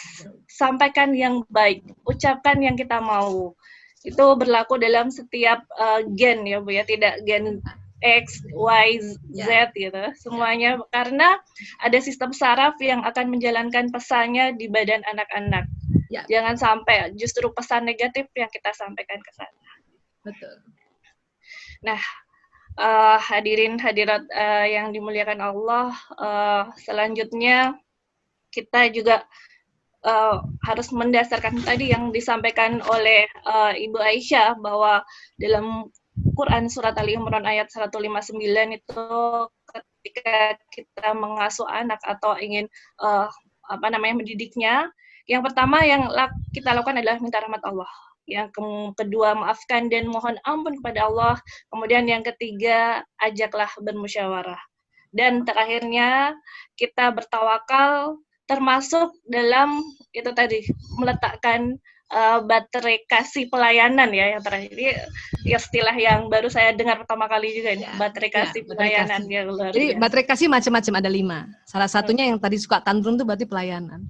E: sampaikan yang baik, ucapkan yang kita mau. Itu berlaku dalam setiap gen ya Bu ya, tidak gen X, Y, Z gitu, semuanya karena ada sistem saraf yang akan menjalankan pesannya di badan anak-anak. Ya. Jangan sampai justru pesan negatif yang kita sampaikan ke sana.
C: Betul.
E: Nah, hadirin hadirat yang dimuliakan Allah, selanjutnya kita juga harus mendasarkan tadi yang disampaikan oleh Ibu Aisyah bahwa dalam Quran surat Ali Imran ayat 159 itu ketika kita mengasuh anak atau ingin mendidiknya, yang pertama yang kita lakukan adalah minta rahmat Allah. Yang kedua maafkan dan mohon ampun kepada Allah. Kemudian yang ketiga ajaklah bermusyawarah. Dan terakhirnya kita bertawakal termasuk dalam itu tadi meletakkan baterai kasih pelayanan ya yang terakhir ini istilah yang baru saya dengar pertama kali juga ini baterai kasih pelayanan yang luar biasa.
C: Jadi baterai kasih macam-macam ada 5. Salah satunya yang tadi suka tantrum itu berarti pelayanan.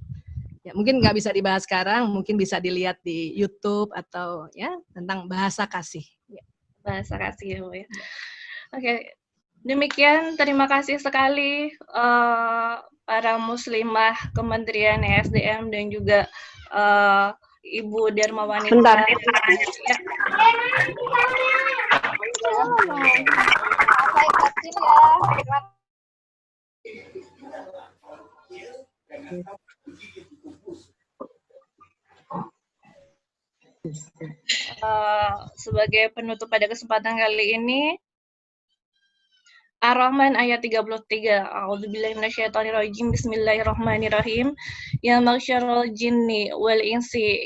C: Ya, mungkin nggak bisa dibahas sekarang, mungkin bisa dilihat di YouTube atau ya tentang bahasa kasih. Ya.
E: Bahasa kasih ya. Oke. Demikian, terima kasih sekali para muslimah Kementerian ESDM dan juga Ibu Dharma Wanita.
A: Bentar.
E: Ya. Sebagai penutup pada kesempatan kali ini, Ar-Rahman ayat 33. A'udzubillahi minasyaitonirrajim. Bismillahirrahmanirrahim. Ya maghsyaral jinni wal insi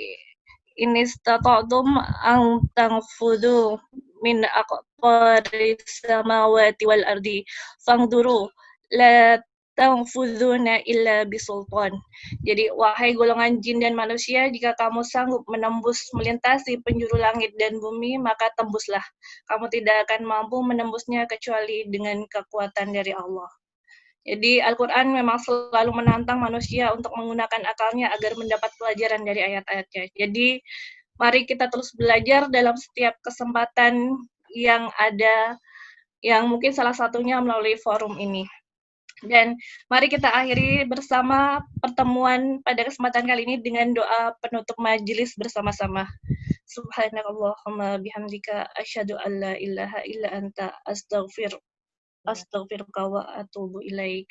E: in istata'tum an tanfudhu min aqtaris samawati wal ardi fangduru la tanfudhuna illa bisultan. Jadi, wahai golongan jin dan manusia, jika kamu sanggup menembus melintasi penjuru langit dan bumi, maka tembuslah. Kamu tidak akan mampu menembusnya kecuali dengan kekuatan dari Allah. Jadi, Al-Quran memang selalu menantang manusia untuk menggunakan akalnya agar mendapat pelajaran dari ayat-ayatnya. Jadi, mari kita terus belajar dalam setiap kesempatan yang ada, yang mungkin salah satunya melalui forum ini. Dan mari kita akhiri bersama pertemuan pada kesempatan kali ini dengan doa penutup majelis bersama-sama. Subhanallahumma bihamdika asyhadu an la ilaha illa anta astaghfiruka wa atubu ilaik.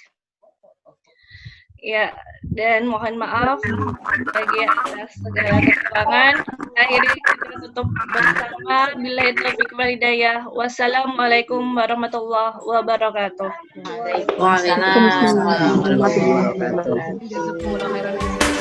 E: Ya, dan mohon maaf bagi atas segala kekurangan. Akhirnya kita tutup bersama. Billahi taufiq wal hidayah. Wassalamualaikum warahmatullahi wabarakatuh.
D: Waalaikumsalam warahmatullahi wabarakatuh.